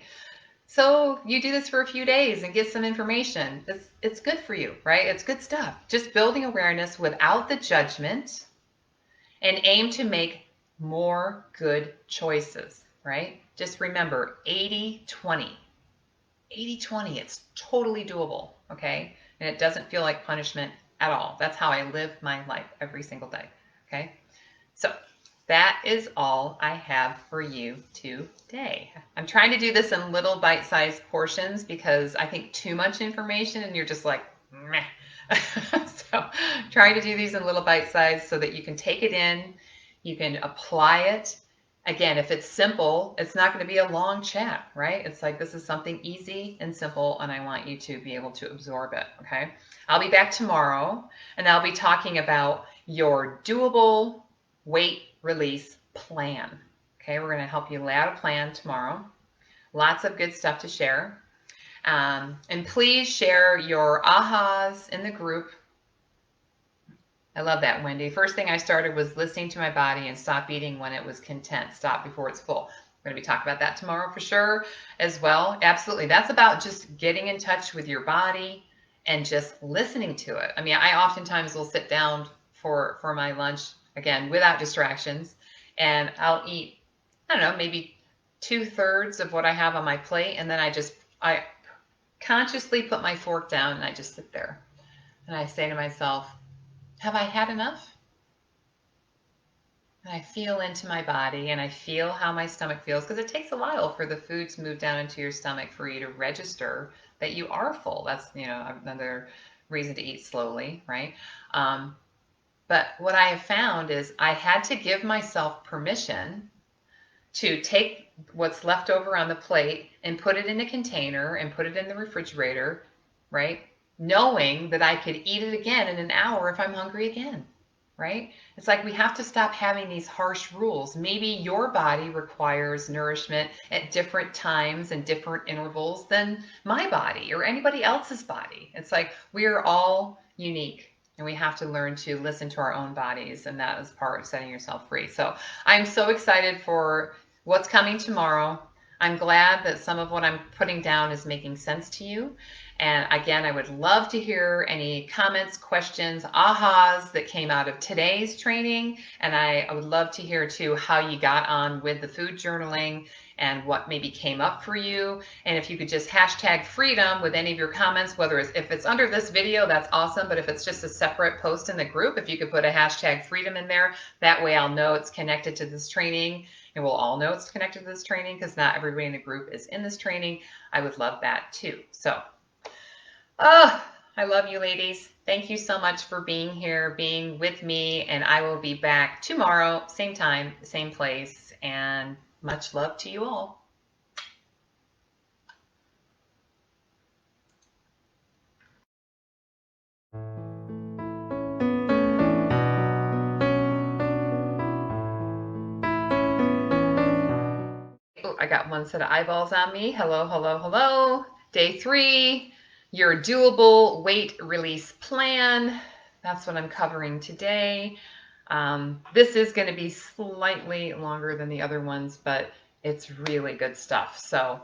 So you do this for a few days and get some information. It's good for you, right? It's good stuff. Just building awareness without the judgment and aim to make more good choices, right? Just remember 80-20. 80-20, it's totally doable, okay? And it doesn't feel like punishment at all. That's how I live my life every single day, okay? So that is all I have for you today. I'm trying to do this in little bite-sized portions because I think too much information and you're just like, meh. So trying to do these in little bite-sized so that you can take it in, you can apply it. Again, if it's simple, it's not going to be a long chat, right? It's like this is something easy and simple, and I want you to be able to absorb it, okay? I'll be back tomorrow, and I'll be talking about your doable weight release plan. Okay, we're going to help you lay out a plan tomorrow. Lots of good stuff to share. And please share your ahas in the group. I love that, Wendy. First thing I started was listening to my body and stop eating when it was content. Stop before it's full. We're going to be talking about that tomorrow for sure as well. Absolutely. That's about just getting in touch with your body and just listening to it. I mean, I oftentimes will sit down for my lunch, again, without distractions, and I'll eat, I don't know, maybe 2/3 of what I have on my plate. And then I consciously put my fork down and I just sit there. And I say to myself, have I had enough? And I feel into my body and I feel how my stomach feels, because it takes a while for the food to move down into your stomach for you to register that you are full. That's, another reason to eat slowly, right? But what I have found is I had to give myself permission to take what's left over on the plate and put it in a container and put it in the refrigerator, right? Knowing that I could eat it again in an hour if I'm hungry again, right? It's like we have to stop having these harsh rules. Maybe your body requires nourishment at different times and different intervals than my body or anybody else's body. It's like we are all unique. And we have to learn to listen to our own bodies, and that is part of setting yourself free. So I'm so excited for what's coming tomorrow. I'm glad that some of what I'm putting down is making sense to you. And again, I would love to hear any comments, questions, ahas that came out of today's training. And I would love to hear too how you got on with the food journaling and what maybe came up for you. And if you could just hashtag freedom with any of your comments, whether if it's under this video, that's awesome. But if it's just a separate post in the group, if you could put a hashtag freedom in there, that way I'll know it's connected to this training. And we'll all know it's connected to this training, because not everybody in the group is in this training. I would love that too. So, I love you ladies. Thank you so much for being here, being with me, and I will be back tomorrow, same time, same place, and much love to you all. Oh, I got one set of eyeballs on me. Hello, hello, hello. Day 3, your doable weight release plan. That's what I'm covering today. This is going to be slightly longer than the other ones, but it's really good stuff. So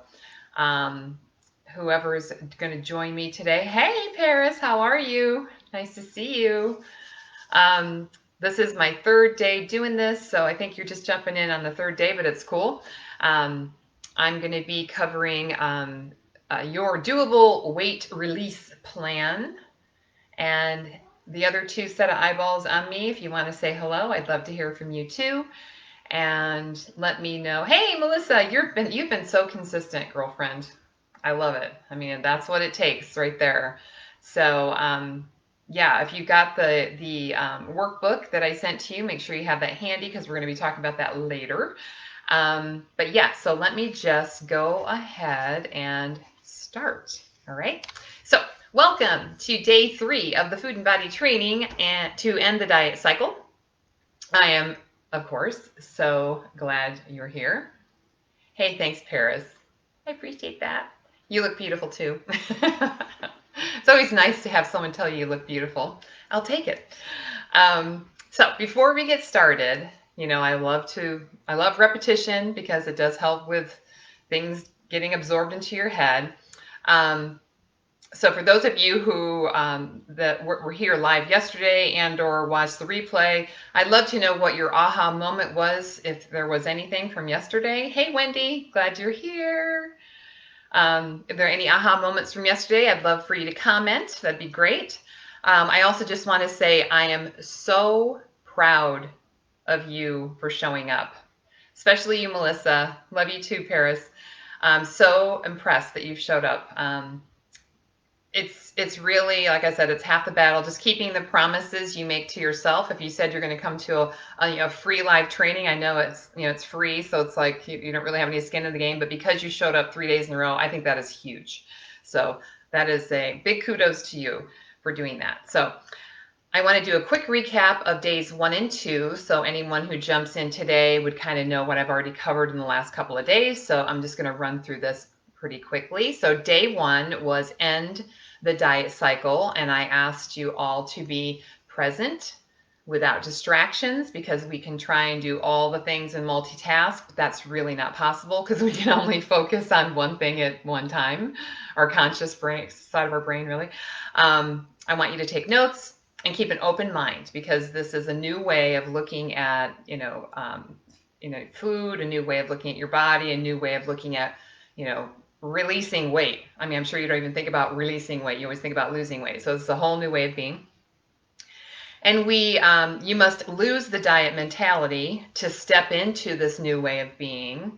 whoever's going to join me today, hey Paris, how are you? Nice to see you. This is my 3rd day doing this, so I think you're just jumping in on the 3rd day, but it's cool. I'm going to be covering your doable weight release plan, and the other 2 set of eyeballs on me. If you want to say hello, I'd love to hear from you too, and let me know. Hey Melissa, you've been so consistent, girlfriend. I love it. I mean, that's what it takes right there. So yeah, if you got the workbook that I sent to you, make sure you have that handy, because we're going to be talking about that later. But yeah, so let me just go ahead and start. All right. So welcome to day 3 of the Food and Body Training and to end the diet cycle. I am, of course, so glad you're here. Hey, thanks, Paris. I appreciate that. You look beautiful too. It's always nice to have someone tell you look beautiful. I'll take it. So before we get started, I love repetition, because it does help with things getting absorbed into your head. So for those of you who that were here live yesterday and or watched the replay, I'd love to know what your aha moment was, if there was anything from yesterday. Hey Wendy, glad you're here. If there are any aha moments from yesterday, I'd love for you to comment. That'd be great. I also just want to say I am so proud of you for showing up, especially you, Melissa. Love you too, Paris. I'm so impressed that you've showed up. It's really, like I said, it's half the battle. Just keeping the promises you make to yourself. If you said you're going to come to a free live training, I know it's free, so it's like you don't really have any skin in the game. But because you showed up 3 days in a row, I think that is huge. So that is a big kudos to you for doing that. So I want to do a quick recap of days 1 and 2, so anyone who jumps in today would kind of know what I've already covered in the last couple of days. So I'm just going to run through this pretty quickly. So day 1 was end the diet cycle, and I asked you all to be present without distractions, because we can try and do all the things and multitask, but that's really not possible because we can only focus on one thing at one time, our conscious brain side of our brain, really. I want you to take notes and keep an open mind, because this is a new way of looking at, food, a new way of looking at your body, a new way of looking at, releasing weight. I mean, I'm sure you don't even think about releasing weight. You always think about losing weight. So it's a whole new way of being. And you must lose the diet mentality to step into this new way of being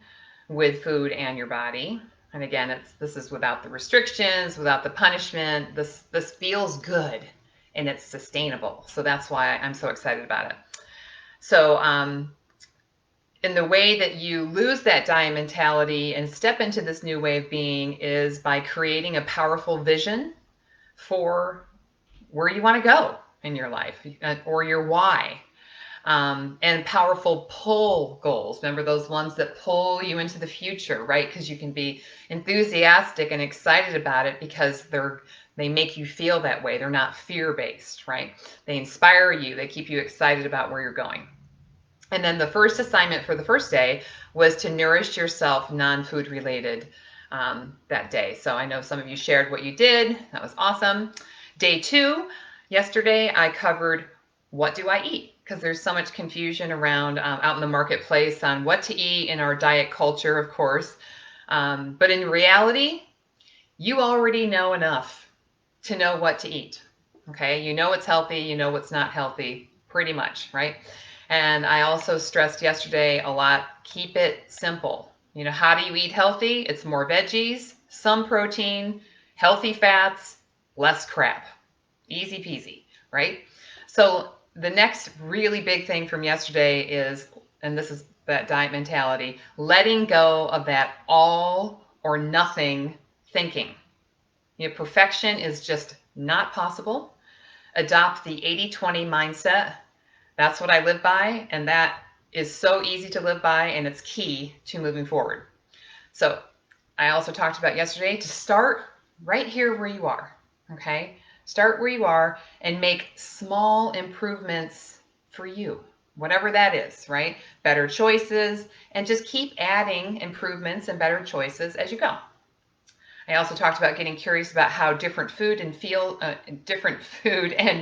with food and your body. And again, this is without the restrictions, without the punishment. This feels good and it's sustainable. So that's why I'm so excited about it. So, in the way that you lose that diet mentality and step into this new way of being is by creating a powerful vision for where you want to go in your life, or your why, and powerful pull goals. Remember those ones that pull you into the future, right? Because you can be enthusiastic and excited about it because they make you feel that way. They're not fear-based, right? They inspire you. They keep you excited about where you're going. And then the first assignment for the first day was to nourish yourself non-food related that day. So I know some of you shared what you did. That was awesome. Day 2, yesterday, I covered what do I eat? Because there's so much confusion around out in the marketplace on what to eat in our diet culture, of course. But in reality, you already know enough to know what to eat. Okay, you know what's healthy, you know what's not healthy, pretty much, right? And I also stressed yesterday a lot, keep it simple. How do you eat healthy? It's more veggies, some protein, healthy fats, less crap. Easy peasy, right? So the next really big thing from yesterday is, and this is that diet mentality, letting go of that all or nothing thinking. Perfection is just not possible. Adopt the 80-20 mindset. That's what I live by, and that is so easy to live by, and it's key to moving forward. So I also talked about yesterday to start right here where you are, okay? Start where you are and make small improvements for you, whatever that is, right? Better choices, and just keep adding improvements and better choices as you go. I also talked about getting curious about how different food and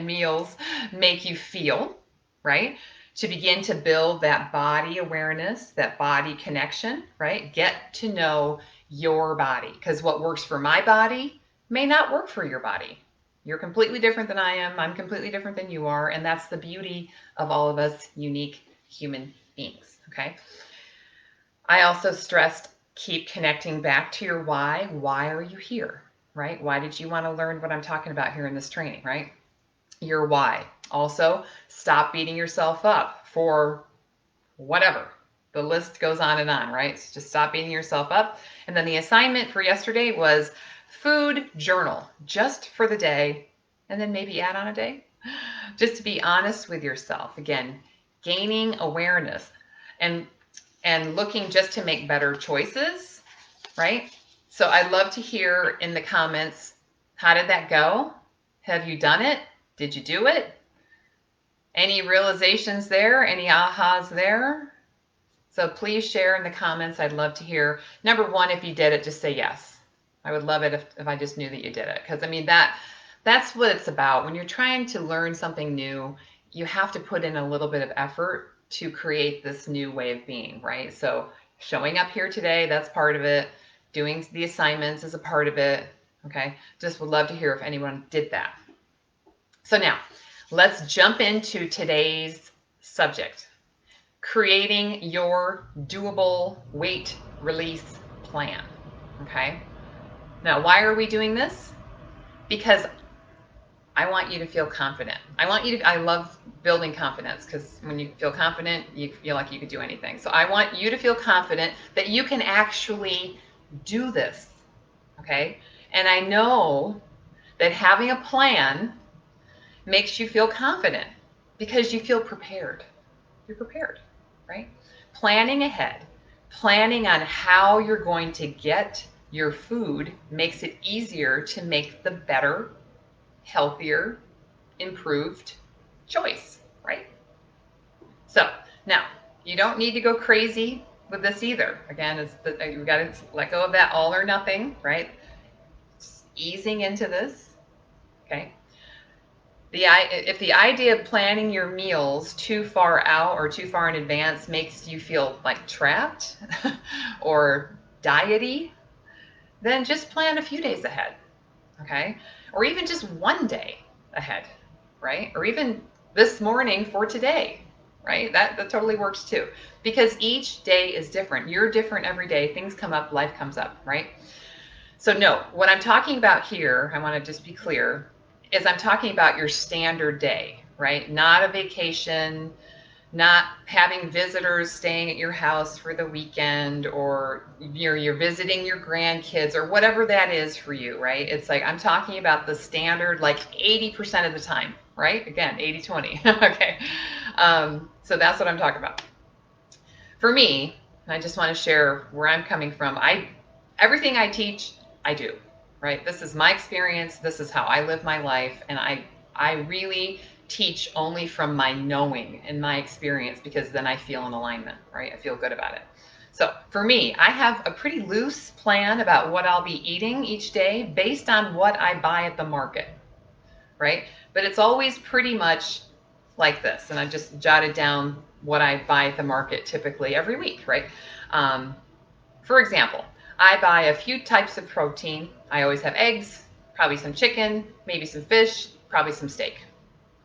meals make you feel, right? To begin to build that body awareness, that body connection, right? Get to know your body, because what works for my body may not work for your body. You're completely different than I am. I'm completely different than you are. And that's the beauty of all of us unique human beings, okay? I also stressed keep connecting back to your why. Why are you here, right? Why did you want to learn what I'm talking about here in this training, right? Your why. Also, stop beating yourself up for whatever. The list goes on and on, right? So just stop beating yourself up. And then the assignment for yesterday was food journal, just for the day, and then maybe add on a day. Just to be honest with yourself. Again, gaining awareness and looking just to make better choices, right? So I'd love to hear in the comments, how did that go? Have you done it? Did you do it? Any realizations there? Any ahas there? So please share in the comments. I'd love to hear. Number 1, if you did it, just say yes. I would love it if I just knew that you did it. Because I mean, that's what it's about. When you're trying to learn something new, you have to put in a little bit of effort to create this new way of being, right? So showing up here today, that's part of it. Doing the assignments is a part of it, okay? Just would love to hear if anyone did that. So now, let's jump into today's subject, creating your doable weight release plan, okay? Now, why are we doing this? Because I want you to feel confident. I love building confidence, because when you feel confident, you feel like you could do anything. So I want you to feel confident that you can actually do this, okay? And I know that having a plan makes you feel confident because you feel prepared. You're prepared, right? Planning ahead, planning on how you're going to get your food makes it easier to make the better, healthier, improved choice, right? So now you don't need to go crazy with this either. Again, you got to let go of that all or nothing, right? Just easing into this, okay? If the idea of planning your meals too far out or too far in advance makes you feel like trapped or diety, then just plan a few days ahead, okay? Or even just one day ahead, right? Or even this morning for today, right? That totally works too. Because each day is different. You're different every day. Things come up, life comes up, right? So no, what I'm talking about here, I want to just be clear, is I'm talking about your standard day, right? Not a vacation, not having visitors staying at your house for the weekend, or you're visiting your grandkids or whatever that is for you, right? It's like I'm talking about the standard like 80% of the time, right? Again, 80-20. Okay. So that's what I'm talking about. For me, I just want to share where I'm coming from. Everything I teach, I do, right? This is my experience. This is how I live my life, and I really teach only from my knowing and my experience, because then I feel in alignment, right? I feel good about it. So for me, I have a pretty loose plan about what I'll be eating each day based on what I buy at the market, right? But it's always pretty much like this. And I just jotted down what I buy at the market typically every week, right? Um, for example, I buy a few types of protein. I always have eggs, probably some chicken, maybe some fish, probably some steak.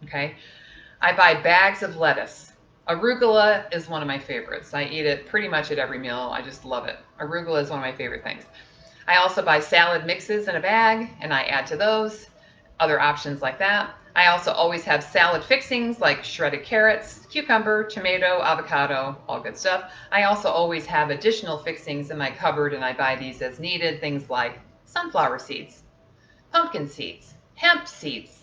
Okay. I buy bags of lettuce. Arugula is one of my favorites. I eat it pretty much at every meal. I just love it. Arugula is one of my favorite things. I also buy salad mixes in a bag, and I add to those. Other options like that. I also always have salad fixings like shredded carrots, cucumber, tomato, avocado, all good stuff. I also always have additional fixings in my cupboard, and I buy these as needed. Things like sunflower seeds, pumpkin seeds, hemp seeds.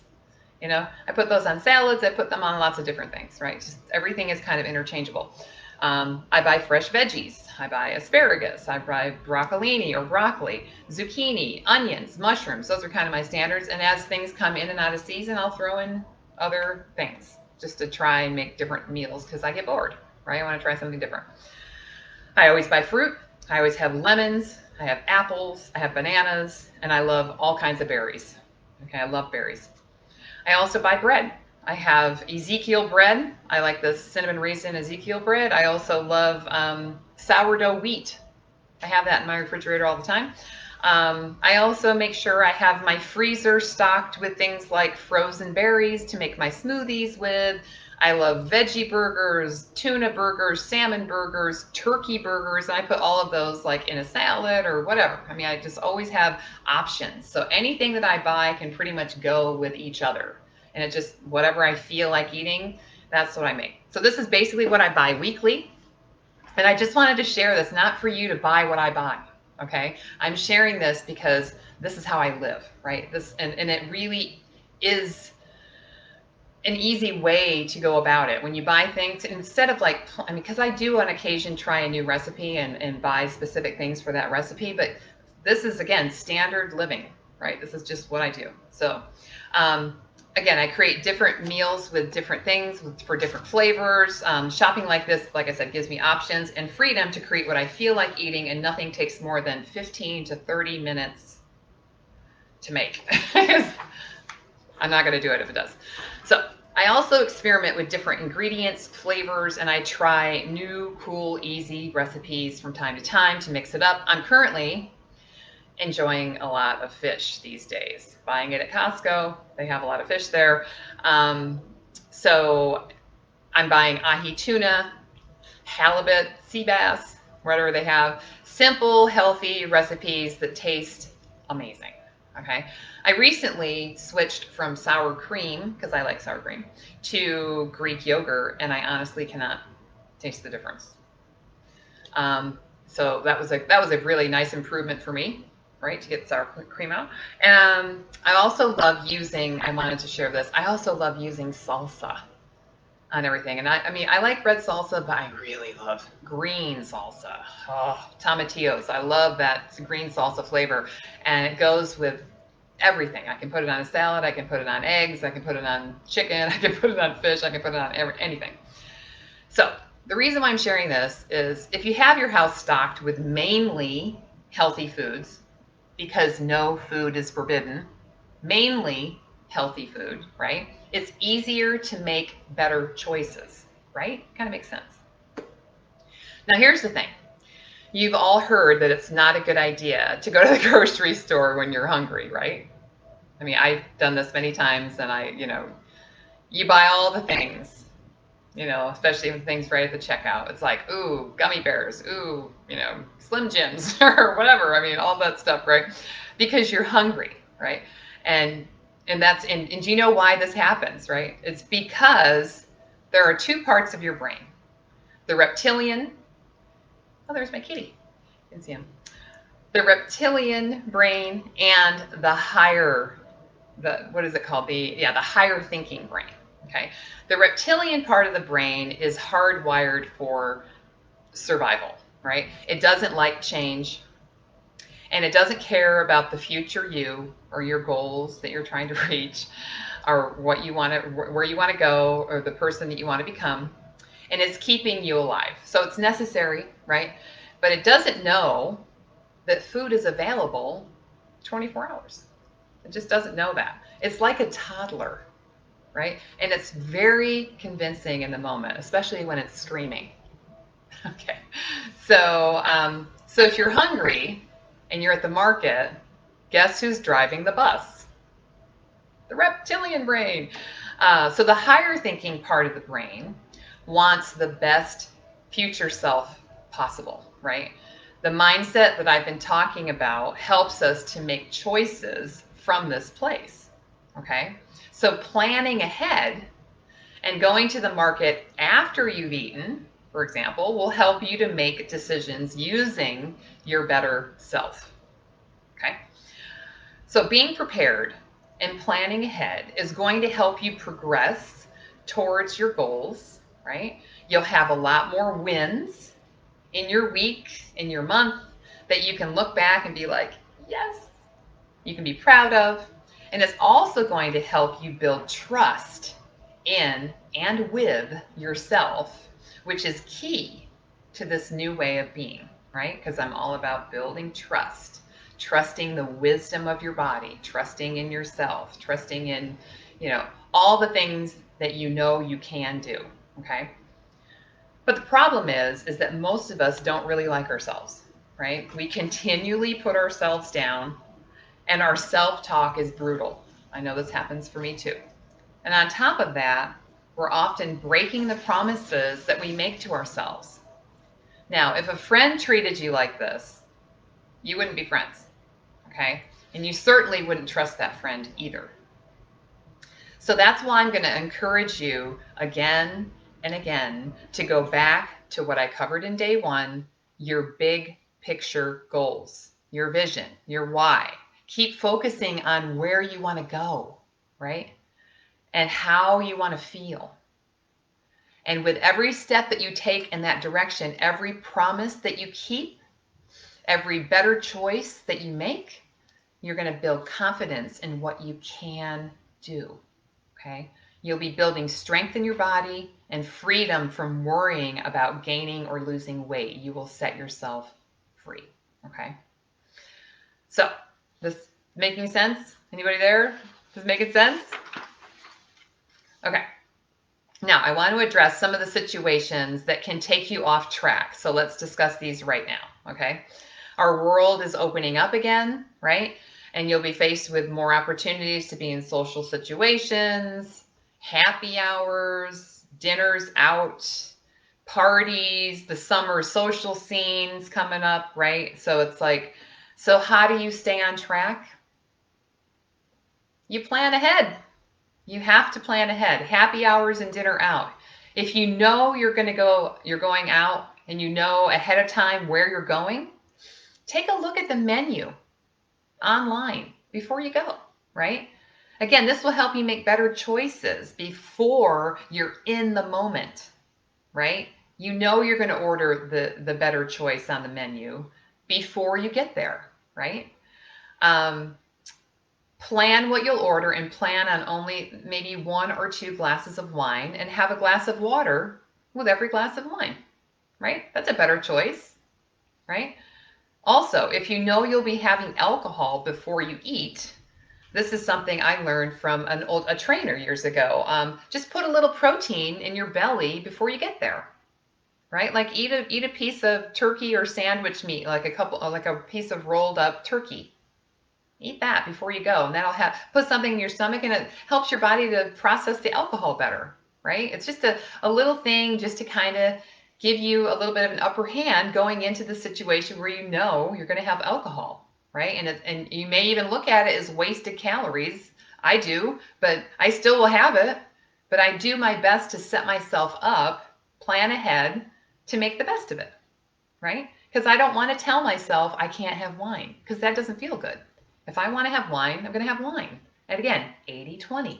I put those on salads. I put them on lots of different things, right? Just everything is kind of interchangeable. I buy fresh veggies. I buy asparagus. I buy broccolini or broccoli, zucchini, onions, mushrooms. Those are kind of my standards. And as things come in and out of season, I'll throw in other things just to try and make different meals because I get bored, right? I want to try something different. I always buy fruit. I always have lemons. I have apples. I have bananas. And I love all kinds of berries. Okay, I love berries. I also buy bread. I have Ezekiel bread. I like the cinnamon raisin Ezekiel bread. I also love sourdough wheat. I have that in my refrigerator all the time. I also make sure I have my freezer stocked with things like frozen berries to make my smoothies with. I love veggie burgers, tuna burgers, salmon burgers, turkey burgers, and I put all of those like in a salad or whatever. I mean, I just always have options. So anything that I buy can pretty much go with each other. And it just, whatever I feel like eating, that's what I make. So this is basically what I buy weekly. And I just wanted to share this, not for you to buy what I buy, okay? I'm sharing this because this is how I live, right? And it really is an easy way to go about it. When you buy things, instead of like, I mean, because I do on occasion try a new recipe and buy specific things for that recipe, but this is, again, standard living, right? This is just what I do. So, again, I create different meals with different things for different flavors. Shopping like this, like I said, gives me options and freedom to create what I feel like eating, and nothing takes more than 15 to 30 minutes to make. I'm not going to do it if it does. So I also experiment with different ingredients, flavors, and I try new, cool, easy recipes from time to time to mix it up. I'm currently enjoying a lot of fish these days. Buying it at Costco, they have a lot of fish there. So I'm buying ahi tuna, halibut, sea bass, whatever they have. Simple, healthy recipes that taste amazing. Okay. I recently switched from sour cream, because I like sour cream, to Greek yogurt, and I honestly cannot taste the difference. So that was a really nice improvement for me, right, to get sour cream out. And I also love using, I wanted to share this, I also love using salsa on everything. And I mean, I like red salsa, but I really love green salsa. Oh, tomatillos. I love that green salsa flavor. And it goes with everything. I can put it on a salad. I can put it on eggs. I can put it on chicken. I can put it on fish. I can put it on anything. So the reason why I'm sharing this is if you have your house stocked with mainly healthy foods, because no food is forbidden, mainly healthy food, right? It's easier to make better choices, right? Kind of makes sense. Now, here's the thing. You've all heard that it's not a good idea to go to the grocery store when you're hungry, right? I mean, I've done this many times, and you buy all the things, especially with things right at the checkout. It's like, ooh, gummy bears, ooh, Slim Jims or whatever. I mean, all that stuff, right? Because you're hungry, right? And and do you know why this happens, right? It's because there are two parts of your brain. The reptilian, oh, there's my kitty. You can see him. The reptilian brain and the what is it called? The higher thinking brain. Okay. The reptilian part of the brain is hardwired for survival, right? It doesn't like change, and it doesn't care about the future you or your goals that you're trying to reach or where you want to go or the person that you want to become, and it's keeping you alive. So it's necessary, right? But it doesn't know that food is available 24 hours. It just doesn't know that. It's like a toddler, right? And it's very convincing in the moment, especially when it's screaming. Okay. So if you're hungry and you're at the market, guess who's driving the bus? The reptilian brain. So the higher thinking part of the brain wants the best future self possible, right? The mindset that I've been talking about helps us to make choices from this place, okay? So planning ahead and going to the market after you've eaten, for example, will help you to make decisions using your better self, okay? So being prepared and planning ahead is going to help you progress towards your goals, right? You'll have a lot more wins in your week, in your month, that you can look back and be like, yes, you can be proud of. And it's also going to help you build trust in and with yourself, which is key to this new way of being, right? Because I'm all about building trust, trusting the wisdom of your body, trusting in yourself, trusting in, all the things that you can do, okay? But the problem is that most of us don't really like ourselves, right? We continually put ourselves down, and our self-talk is brutal. I know this happens for me too. And on top of that, we're often breaking the promises that we make to ourselves. Now, if a friend treated you like this, you wouldn't be friends, okay? And you certainly wouldn't trust that friend either. So that's why I'm going to encourage you again and again to go back to what I covered in day one, your big picture goals, your vision, your why. Keep focusing on where you want to go, right? And how you want to feel. And with every step that you take in that direction, every promise that you keep, every better choice that you make, you're going to build confidence in what you can do. Okay? You'll be building strength in your body and freedom from worrying about gaining or losing weight. You will set yourself free. Okay? So, this making sense? Anybody there? Does it make sense? Okay. Now, I want to address some of the situations that can take you off track. So let's discuss these right now, okay? Our world is opening up again, right? And you'll be faced with more opportunities to be in social situations, happy hours, dinners out, parties, the summer social scenes coming up, right? So it's like, so how do you stay on track? You plan ahead. You have to plan ahead. Happy hours and dinner out. If you know you're going out and you know ahead of time where you're going, take a look at the menu online before you go, right? Again, this will help you make better choices before you're in the moment, right? You know you're going to order the better choice on the menu before you get there, right? Plan what you'll order and plan on only maybe 1 or 2 glasses of wine and have a glass of water with every glass of wine, right? That's a better choice, right? Also, if you know you'll be having alcohol before you eat, this is something I learned from a trainer years ago. Just put a little protein in your belly before you get there, right? Like eat a piece of turkey or sandwich meat, like a piece of rolled up turkey. Eat that before you go, and that'll put something in your stomach, and it helps your body to process the alcohol better, right? It's just a little thing just to kind of give you a little bit of an upper hand going into the situation where you know you're going to have alcohol, right? And you may even look at it as wasted calories. I do, but I still will have it. But I do my best to set myself up, plan ahead to make the best of it, right? Because I don't want to tell myself I can't have wine because that doesn't feel good. If I want to have wine, I'm going to have wine. And again, 80-20,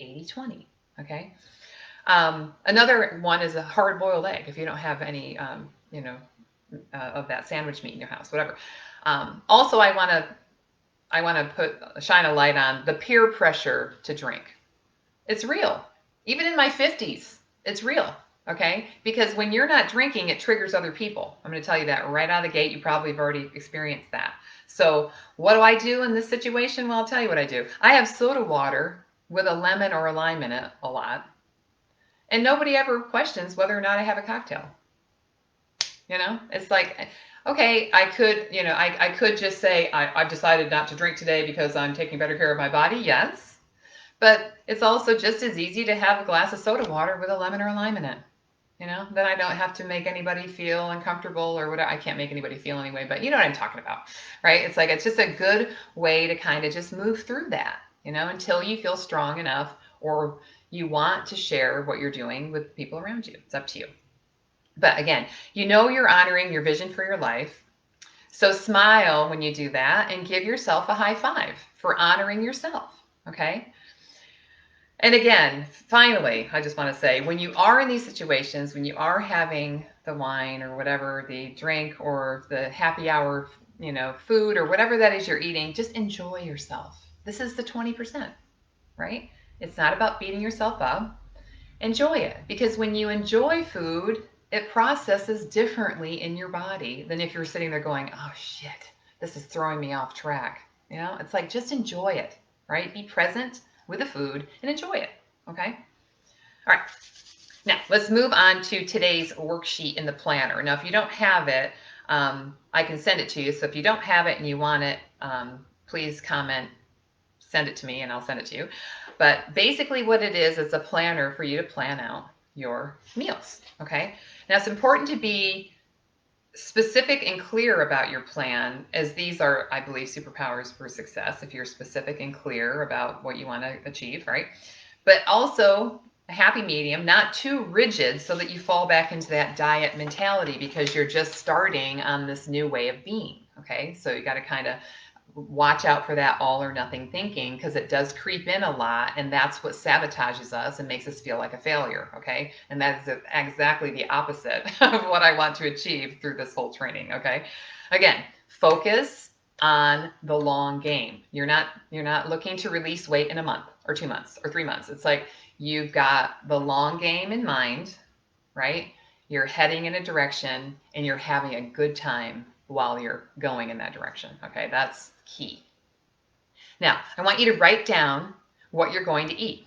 80-20, okay? Another one is a hard-boiled egg if you don't have any, of that sandwich meat in your house, whatever. Also, I want to shine a light on the peer pressure to drink. It's real. Even in my 50s, it's real. Okay? Because when you're not drinking, it triggers other people. I'm going to tell you that right out of the gate. You probably have already experienced that. So, what do I do in this situation? Well, I'll tell you what I do. I have soda water with a lemon or a lime in it a lot. And nobody ever questions whether or not I have a cocktail. It's like, okay, I could just say, I've decided not to drink today because I'm taking better care of my body. Yes. But it's also just as easy to have a glass of soda water with a lemon or a lime in it. Then I don't have to make anybody feel uncomfortable or whatever. I can't make anybody feel anyway, but you know what I'm talking about, right? It's like, it's just a good way to kind of just move through that, until you feel strong enough or you want to share what you're doing with people around you. It's up to you. But again, you're honoring your vision for your life. So smile when you do that and give yourself a high five for honoring yourself, okay? And again, finally, I just want to say, when you are in these situations, when you are having the wine or whatever, the drink or the happy hour, food or whatever that is you're eating, just enjoy yourself. This is the 20%, right? It's not about beating yourself up. Enjoy it, because when you enjoy food, it processes differently in your body than if you're sitting there going, oh shit, this is throwing me off track. It's like, just enjoy it, right? Be present with the food and enjoy it, okay? All right, now let's move on to today's worksheet in the planner. Now, if you don't have it, I can send it to you. So if you don't have it and you want it, please comment, send it to me, and I'll send it to you. But basically what it is, it's a planner for you to plan out your meals, okay? Now, it's important to be specific and clear about your plan, as these are, I believe, superpowers for success if you're specific and clear about what you want to achieve, right? But also a happy medium, not too rigid so that you fall back into that diet mentality because you're just starting on this new way of being, okay? So you got to kind of watch out for that all or nothing thinking, because it does creep in a lot, and that's what sabotages us and makes us feel like a failure, okay? And that is exactly the opposite of what I want to achieve through this whole training, okay? Again, focus on the long game. You're not looking to release weight in a month or 2 months or 3 months. It's like you've got the long game in mind, right? You're heading in a direction and you're having a good time while you're going in that direction, okay? That's key. Now, I want you to write down what you're going to eat,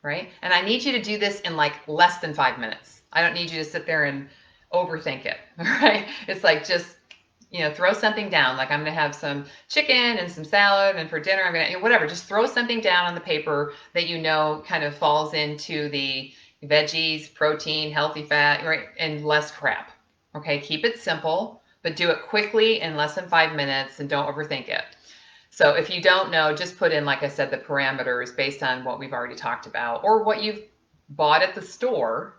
right? And I need you to do this in like less than 5 minutes. I don't need you to sit there and overthink it, right? It's like, just, throw something down. Like, I'm going to have some chicken and some salad, and for dinner, I'm going to, whatever. Just throw something down on the paper that kind of falls into the veggies, protein, healthy fat, right? And less crap, okay? Keep it simple, but do it quickly in less than 5 minutes, and don't overthink it. So if you don't know, just put in, like I said, the parameters based on what we've already talked about, or what you've bought at the store,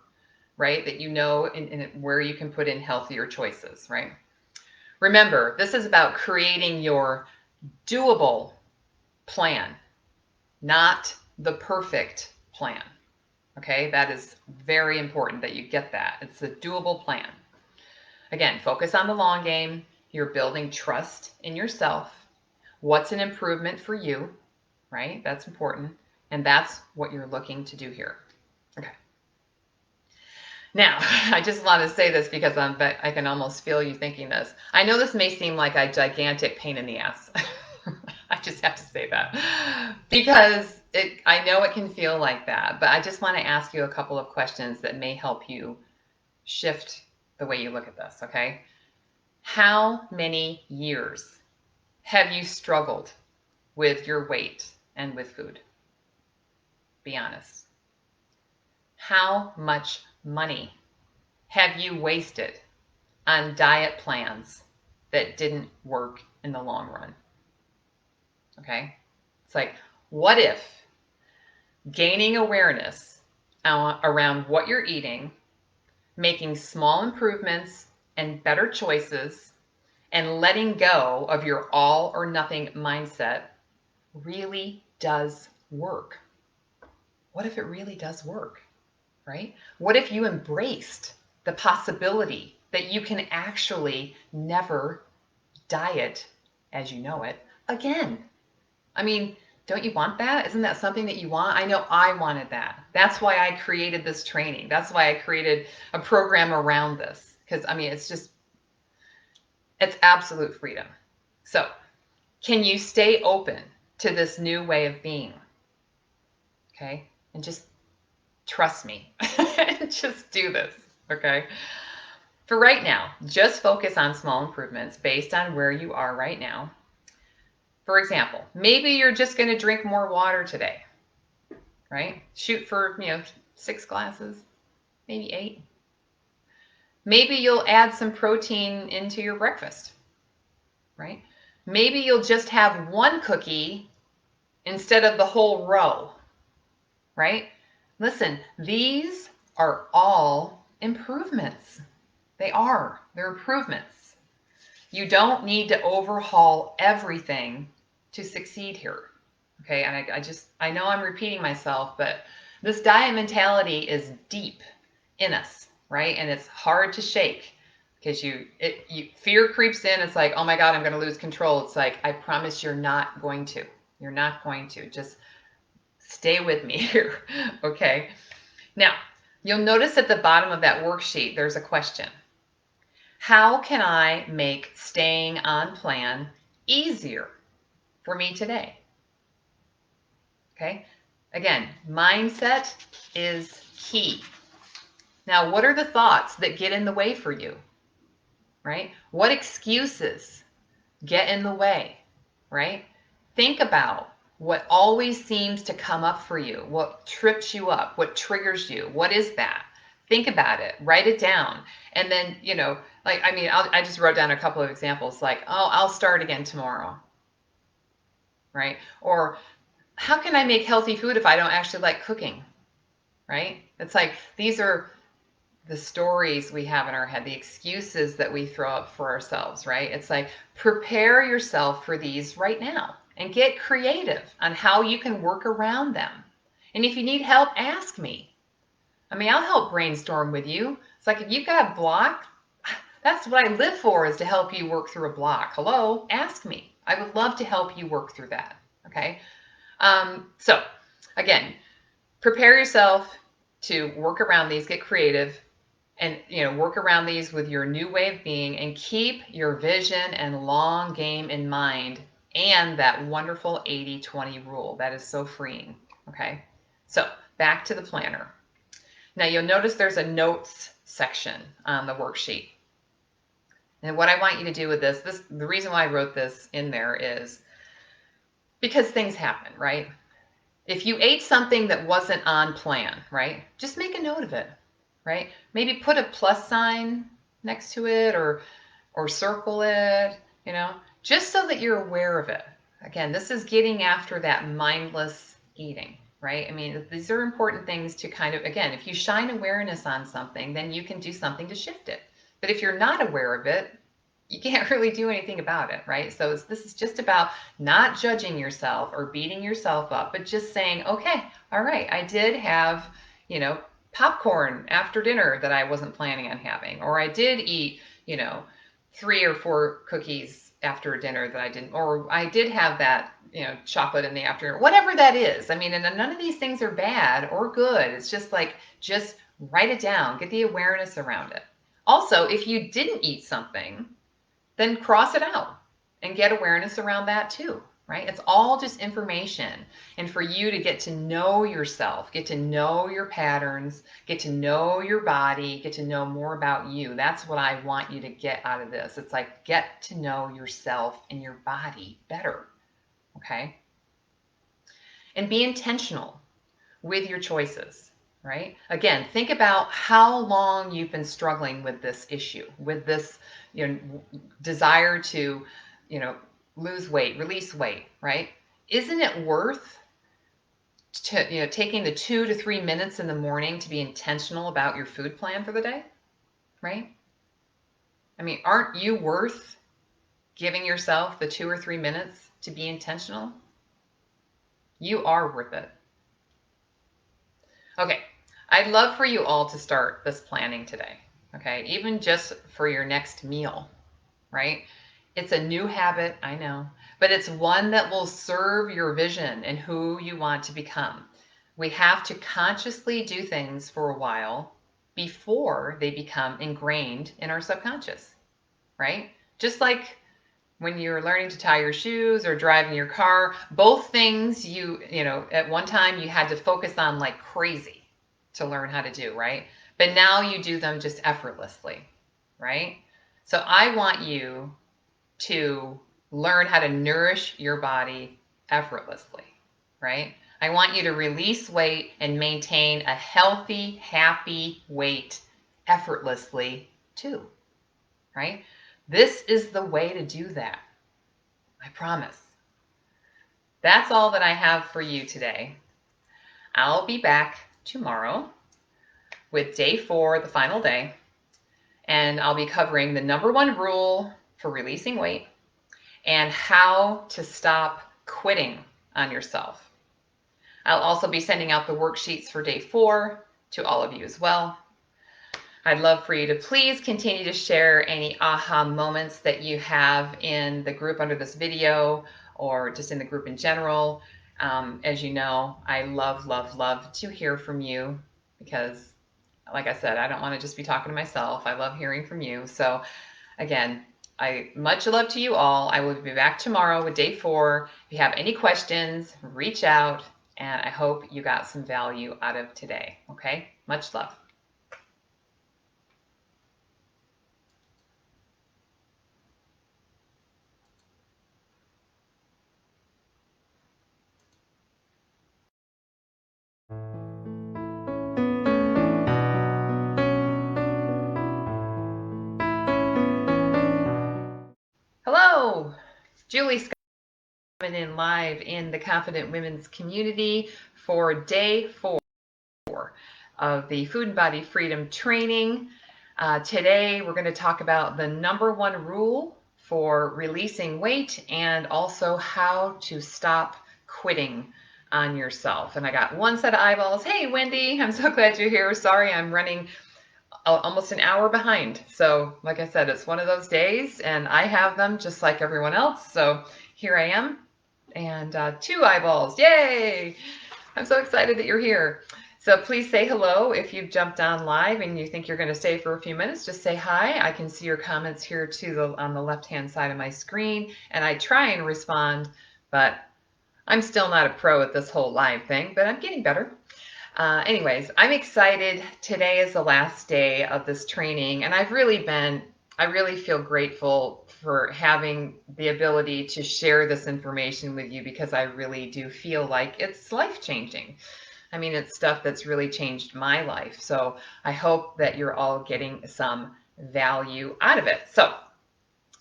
right? That in where you can put in healthier choices, right? Remember, this is about creating your doable plan, not the perfect plan. Okay, that is very important that you get that. It's a doable plan. Again, focus on the long game. You're building trust in yourself. What's an improvement for you, right? That's important. And that's what you're looking to do here. Okay. Now, I just want to say this because I can almost feel you thinking this. I know this may seem like a gigantic pain in the ass. I just have to say that because I know it can feel like that, but I just want to ask you a couple of questions that may help you shift the way you look at this, okay? How many years have you struggled with your weight and with food? Be honest. How much money have you wasted on diet plans that didn't work in the long run? Okay? It's like, what if gaining awareness around what you're eating, making small improvements and better choices, and letting go of your all or nothing mindset really does work? What if it really does work, right? What if you embraced the possibility that you can actually never diet as you know it again? I mean, don't you want that? Isn't that something that you want? I know I wanted that. That's why I created this training. That's why I created a program around this. Because, I mean, it's absolute freedom. So, can you stay open to this new way of being? Okay? And just trust me. Just do this. Okay? For right now, just focus on small improvements based on where you are right now. For example, maybe you're just going to drink more water today, right? Shoot for, 6 glasses, maybe 8. Maybe you'll add some protein into your breakfast, right? Maybe you'll just have 1 cookie instead of the whole row, right? Listen, these are all improvements. They're improvements. You don't need to overhaul everything to succeed here. Okay, and I know I'm repeating myself, but this diet mentality is deep in us, right? And it's hard to shake because fear creeps in. It's like, oh my God, I'm going to lose control. It's like, I promise you're not going to. You're not going to. Just stay with me here, okay? Now, you'll notice at the bottom of that worksheet, there's a question. How can I make staying on plan easier for me today? Okay, again, mindset is key. Now, what are the thoughts that get in the way for you, right? What excuses get in the way, right? Think about what always seems to come up for you, what trips you up, what triggers you. What is that? Think about it, write it down. And then, I just wrote down a couple of examples like, oh, I'll start again tomorrow, right? Or how can I make healthy food if I don't actually like cooking, right? It's like, these are the stories we have in our head, the excuses that we throw up for ourselves, right? It's like, prepare yourself for these right now and get creative on how you can work around them. And if you need help, ask me. I mean, I'll help brainstorm with you. It's like, if you've got a block, that's what I live for, is to help you work through a block. Hello, ask me. I would love to help you work through that, okay? So again, prepare yourself to work around these, get creative, and work around these with your new way of being, and keep your vision and long game in mind, and that wonderful 80-20 rule. That is so freeing. Okay, so back to the planner. Now you'll notice there's a notes section on the worksheet. And what I want you to do with this, the reason why I wrote this in there is because things happen, right? If you ate something that wasn't on plan, right, just make a note of it, right? Maybe put a plus sign next to it, or circle it, just so that you're aware of it. Again, this is getting after that mindless eating, right? I mean, these are important things to kind of, again, if you shine awareness on something, then you can do something to shift it. But if you're not aware of it, you can't really do anything about it, right? So this is just about not judging yourself or beating yourself up, but just saying, okay, all right, I did have, popcorn after dinner that I wasn't planning on having, or I did eat, 3 or 4 cookies after dinner that I didn't, or I did have that, chocolate in the afternoon, whatever that is. I mean, and none of these things are bad or good. It's just like, just Write it down, get the awareness around it. Also, if you didn't eat something, then cross it out and get awareness around that too, right? It's all just information. And for you to get to know yourself, get to know your patterns, get to know your body, get to know more about you. That's what I want you to get out of this. It's like get to know yourself and your body better, okay? And be intentional with your choices, right? Again, think about how long you've been struggling with this issue, with this, desire to, lose weight, release weight, right? Isn't it worth taking the 2 to 3 minutes in the morning to be intentional about your food plan for the day, right? I mean, aren't you worth giving yourself the 2 or 3 minutes to be intentional? You are worth it. Okay, I'd love for you all to start this planning today, okay? Even just for your next meal, right? It's a new habit, I know, but it's one that will serve your vision and who you want to become. We have to consciously do things for a while before they become ingrained in our subconscious, right? Just like when you're learning to tie your shoes or driving your car, both things at one time you had to focus on like crazy to learn how to do, right? But now you do them just effortlessly, right? So I want you to learn how to nourish your body effortlessly, right? I want you to release weight and maintain a healthy, happy weight effortlessly too, right? This is the way to do that. I promise. That's all that I have for you today. I'll be back tomorrow with day 4, the final day, and I'll be covering the #1 rule for releasing weight and how to stop quitting on yourself. I'll also be sending out the worksheets for day 4 to all of you as well. I'd love for you to please continue to share any aha moments that you have in the group under this video or just in the group in general. As you know, I love, love, love to hear from you because, like I said, I don't want to just be talking to myself. I love hearing from you. So again, much love to you all. I will be back tomorrow with day 4. If you have any questions, reach out, and I hope you got some value out of today. Okay? Much love. Hello, Julie Scott coming in live in the Confident Women's community for day 4 of the Food and Body Freedom training. Today we're going to talk about the #1 rule for releasing weight and also how to stop quitting on yourself. And I got one set of eyeballs. Hey, Wendy, I'm so glad you're here. Sorry, I'm running almost an hour behind. So like I said, it's one of those days and I have them just like everyone else. So here I am and 2 eyeballs. Yay! I'm so excited that you're here. So please say hello if you've jumped on live and you think you're going to stay for a few minutes. Just say hi. I can see your comments here on the left-hand side of my screen, and I try and respond, but I'm still not a pro at this whole live thing, but I'm getting better. Anyways, I'm excited. Today is the last day of this training, and I really feel grateful for having the ability to share this information with you because I really do feel like it's life-changing. I mean, it's stuff that's really changed my life. So I hope that you're all getting some value out of it. So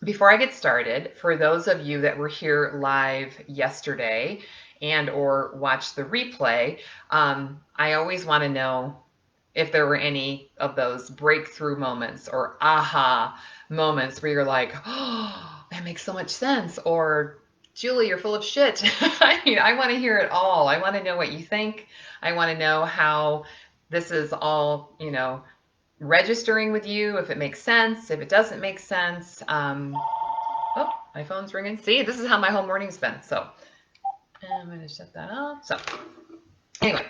before I get started, for those of you that were here live yesterday and or watched the replay, I always want to know if there were any of those breakthrough moments or aha moments where you're like, oh, that makes so much sense, or Julie, you're full of shit. I mean, I want to hear it all. I want to know what you think. I want to know how this is all, registering with you, if it makes sense, if it doesn't make sense. Oh, my phone's ringing. See, this is how my whole morning's been. So I'm going to shut that off. So anyway,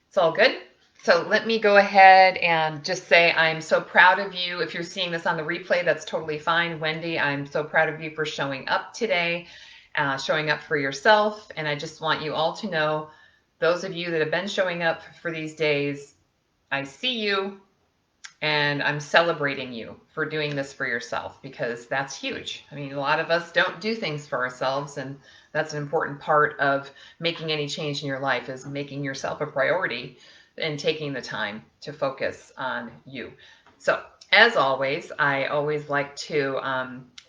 it's all good. So let me go ahead and just say I'm so proud of you. If you're seeing this on the replay, that's totally fine. Wendy, I'm so proud of you for showing up today, showing up for yourself. And I just want you all to know, those of you that have been showing up for these days, I see you. And I'm celebrating you for doing this for yourself, because that's huge. I mean, a lot of us don't do things for ourselves, and that's an important part of making any change in your life, is making yourself a priority and taking the time to focus on you. So, as always, I always like to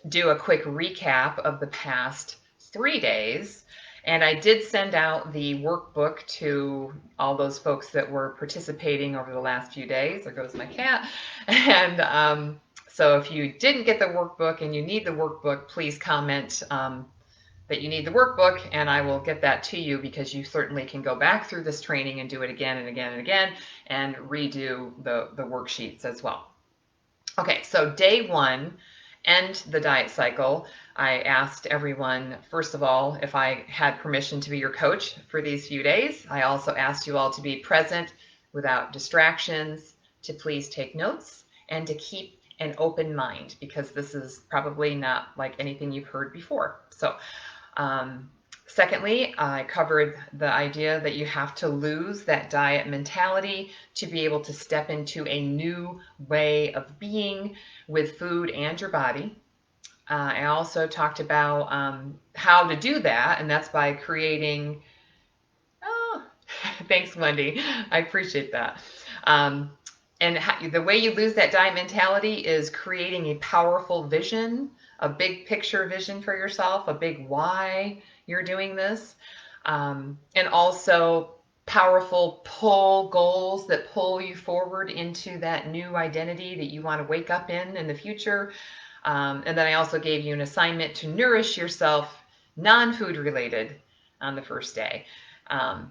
do a quick recap of the past 3 days. And I did send out the workbook to all those folks that were participating over the last few days. There goes my cat. And so if you didn't get the workbook and you need the workbook, please comment that you need the workbook, and I will get that to you, because you certainly can go back through this training and do it again and again and again, and redo the worksheets as well. Okay, so day one, end the diet cycle. I asked everyone, first of all, if I had permission to be your coach for these few days. I also asked you all to be present without distractions, to please take notes, and to keep an open mind, because this is probably not like anything you've heard before. So, secondly, I covered the idea that you have to lose that diet mentality to be able to step into a new way of being with food and your body. I also talked about how to do that, and that's by creating. Oh, thanks, Wendy. I appreciate that. And the way you lose that diet mentality is creating a powerful vision, a big picture vision for yourself, a big why you're doing this, and also powerful pull goals that pull you forward into that new identity that you want to wake up in the future. And then I also gave you an assignment to nourish yourself non-food related on the first day.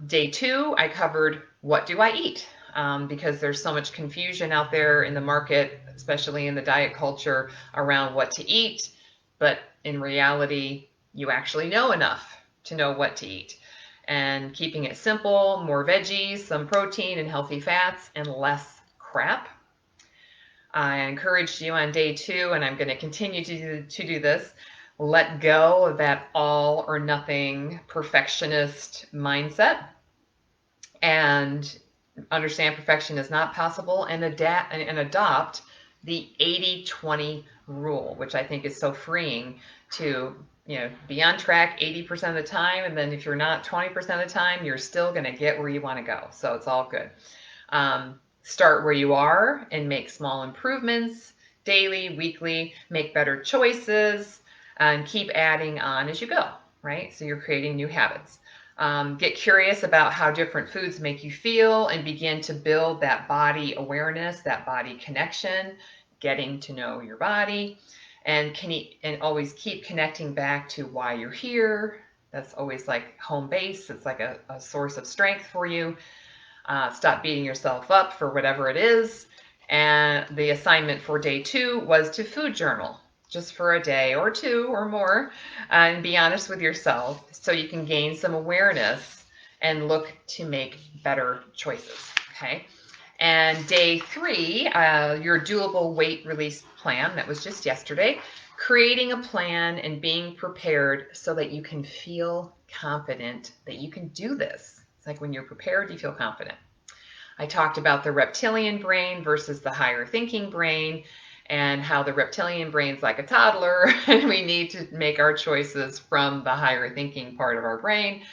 Day two, I covered what do I eat? Because there's so much confusion out there in the market, especially in the diet culture, around what to eat. But in reality, you actually know enough to know what to eat. And keeping it simple, more veggies, some protein and healthy fats, and less crap. I encouraged you on day two, and I'm going to continue to do this. Let go of that all or nothing perfectionist mindset, and understand perfection is not possible, and adopt the 80-20 rule, which I think is so freeing to be on track 80% of the time, and then if you're not 20% of the time, you're still going to get where you want to go. So it's all good. Start where you are and make small improvements daily, weekly, make better choices, and keep adding on as you go, right? So you're creating new habits. Get curious about how different foods make you feel, and begin to build that body awareness, that body connection, getting to know your body, and always keep connecting back to why you're here. That's always like home base. It's like a source of strength for you. Stop beating yourself up for whatever it is. And the assignment for day two was to food journal, just for a day or two or more, and be honest with yourself so you can gain some awareness and look to make better choices. Okay. And day three, your doable weight release plan, that was just yesterday, creating a plan and being prepared so that you can feel confident that you can do this. It's like when you're prepared, you feel confident. I talked about the reptilian brain versus the higher thinking brain, and how the reptilian brain's like a toddler, and we need to make our choices from the higher thinking part of our brain.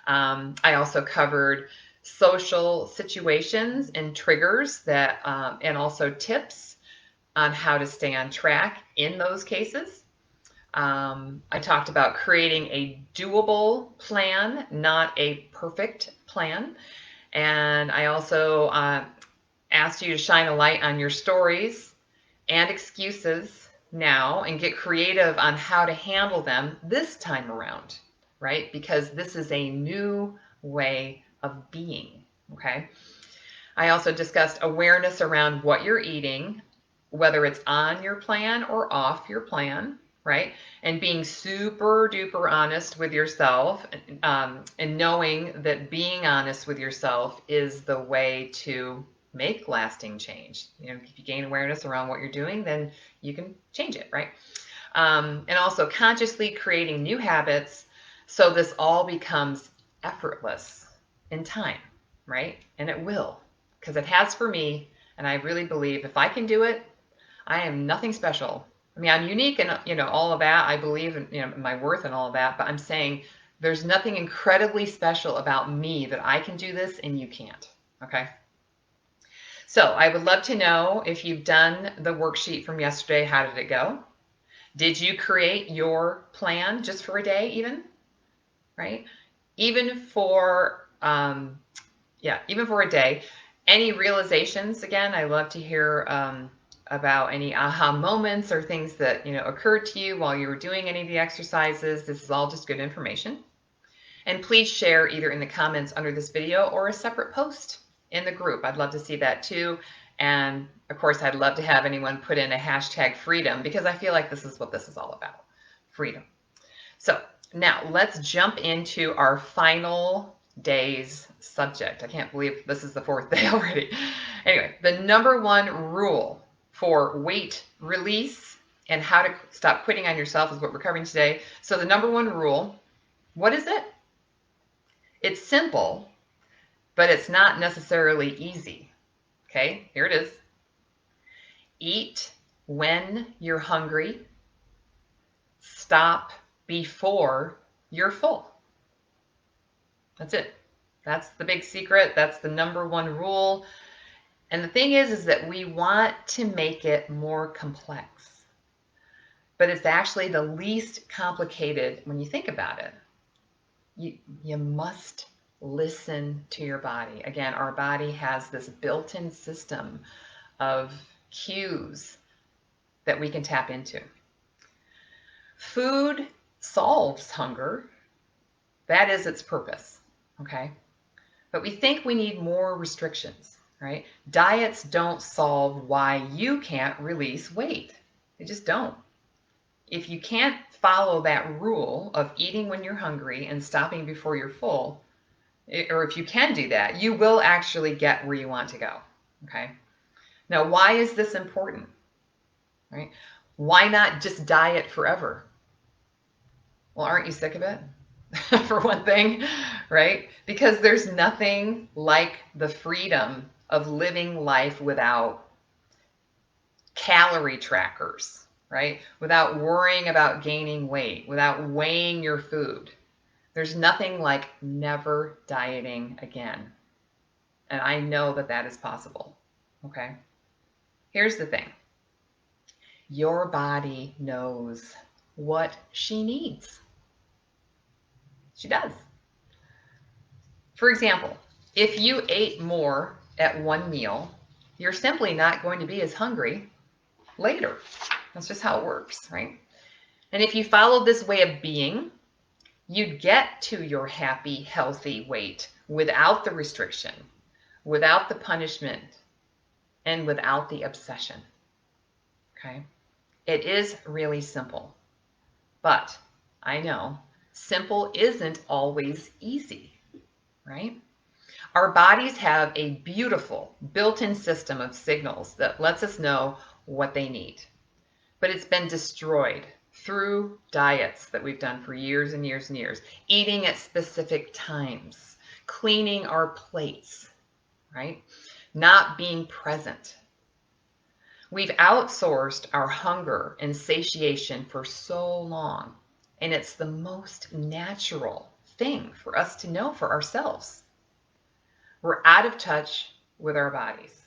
I also covered social situations and triggers that, and also tips on how to stay on track in those cases. I talked about creating a doable plan, not a perfect plan. And I also asked you to shine a light on your stories and excuses now, and get creative on how to handle them this time around, right? Because this is a new way of being, okay? I also discussed awareness around what you're eating, whether it's on your plan or off your plan. right? And being super duper honest with yourself, and knowing that being honest with yourself is the way to make lasting change. If you gain awareness around what you're doing, then you can change it, right? And also consciously creating new habits so this all becomes effortless in time, right? And it will, because it has for me. And I really believe if I can do it, I am nothing special. I mean, I'm unique and all of that. I believe in my worth and all of that. But I'm saying there's nothing incredibly special about me that I can do this and you can't. Okay. So I would love to know if you've done the worksheet from yesterday. How did it go? Did you create your plan just for a day, even? Right? Even for even for a day. Any realizations? Again, I love to hear about any aha moments or things that occurred to you while you were doing any of the exercises. This is all just good information. And please share either in the comments under this video or a separate post in the group. I'd love to see that too. And of course, I'd love to have anyone put in a hashtag freedom, because I feel like this is what this is all about, freedom. So now let's jump into our final day's subject. I can't believe this is the 4th day already. Anyway, the number 1 rule for weight release and how to stop quitting on yourself is what we're covering today. So the number 1 rule, what is it? It's simple, but it's not necessarily easy. Okay, here it is. Eat when you're hungry. Stop before you're full. That's it. That's the big secret. That's the number 1 rule. And the thing is that we want to make it more complex. But it's actually the least complicated when you think about it. You must listen to your body. Again, our body has this built-in system of cues that we can tap into. Food solves hunger. That is its purpose, okay? But we think we need more restrictions, right? Diets don't solve why you can't release weight. They just don't. If you can't follow that rule of eating when you're hungry and stopping before you're full, or if you can do that, you will actually get where you want to go, okay? Now, why is this important, right? Why not just diet forever? Well, aren't you sick of it? For one thing, right? Because there's nothing like the freedom of living life without calorie trackers, right? Without worrying about gaining weight, without weighing your food. There's nothing like never dieting again. And I know that that is possible, okay? Here's the thing. Your body knows what she needs. She does. For example, if you ate more at one meal, you're simply not going to be as hungry later. That's just how it works, right? And if you followed this way of being, you'd get to your happy, healthy weight without the restriction, without the punishment, and without the obsession, okay? It is really simple, but I know simple isn't always easy, right? Our bodies have a beautiful built-in system of signals that lets us know what they need, but it's been destroyed through diets that we've done for years and years and years, eating at specific times, cleaning our plates, right? Not being present. We've outsourced our hunger and satiation for so long, and it's the most natural thing for us to know for ourselves. We're out of touch with our bodies,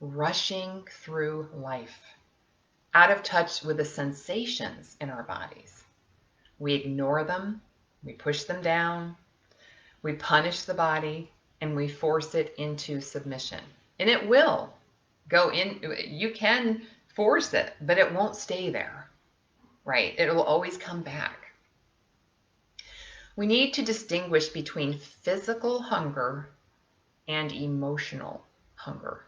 rushing through life, out of touch with the sensations in our bodies. We ignore them, we push them down, we punish the body, and we force it into submission. And it will go in, you can force it, but it won't stay there, right? It will always come back. We need to distinguish between physical hunger and emotional hunger.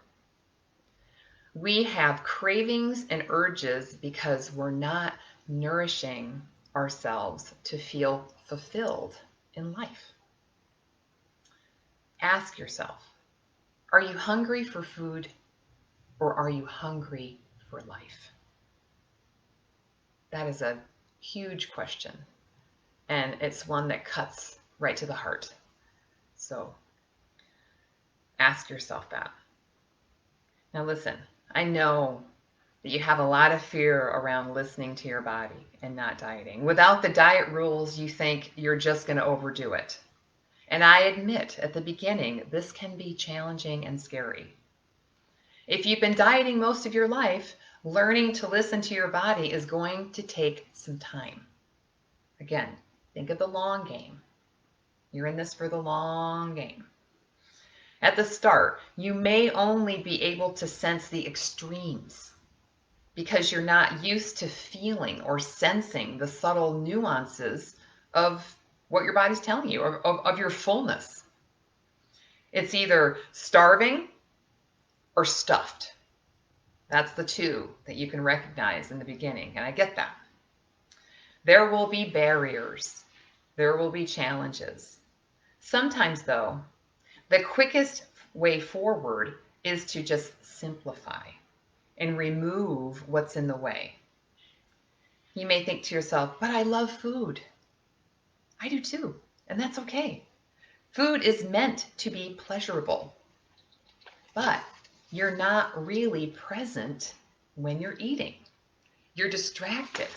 We have cravings and urges because we're not nourishing ourselves to feel fulfilled in life. Ask yourself, are you hungry for food or are you hungry for life? That is a huge question, and it's one that cuts right to the heart. So ask yourself that. Now listen, I know that you have a lot of fear around listening to your body and not dieting. Without the diet rules, you think you're just going to overdo it. And I admit at the beginning, this can be challenging and scary. If you've been dieting most of your life, learning to listen to your body is going to take some time. Again, think of the long game. You're in this for the long game. At the start, you may only be able to sense the extremes because you're not used to feeling or sensing the subtle nuances of what your body's telling you, or of your fullness. It's either starving or stuffed. That's the two that you can recognize in the beginning, and I get that. There will be barriers. There will be challenges. Sometimes, though, the quickest way forward is to just simplify and remove what's in the way. You may think to yourself, but I love food. I do too, and that's okay. Food is meant to be pleasurable, but you're not really present when you're eating. You're distracted.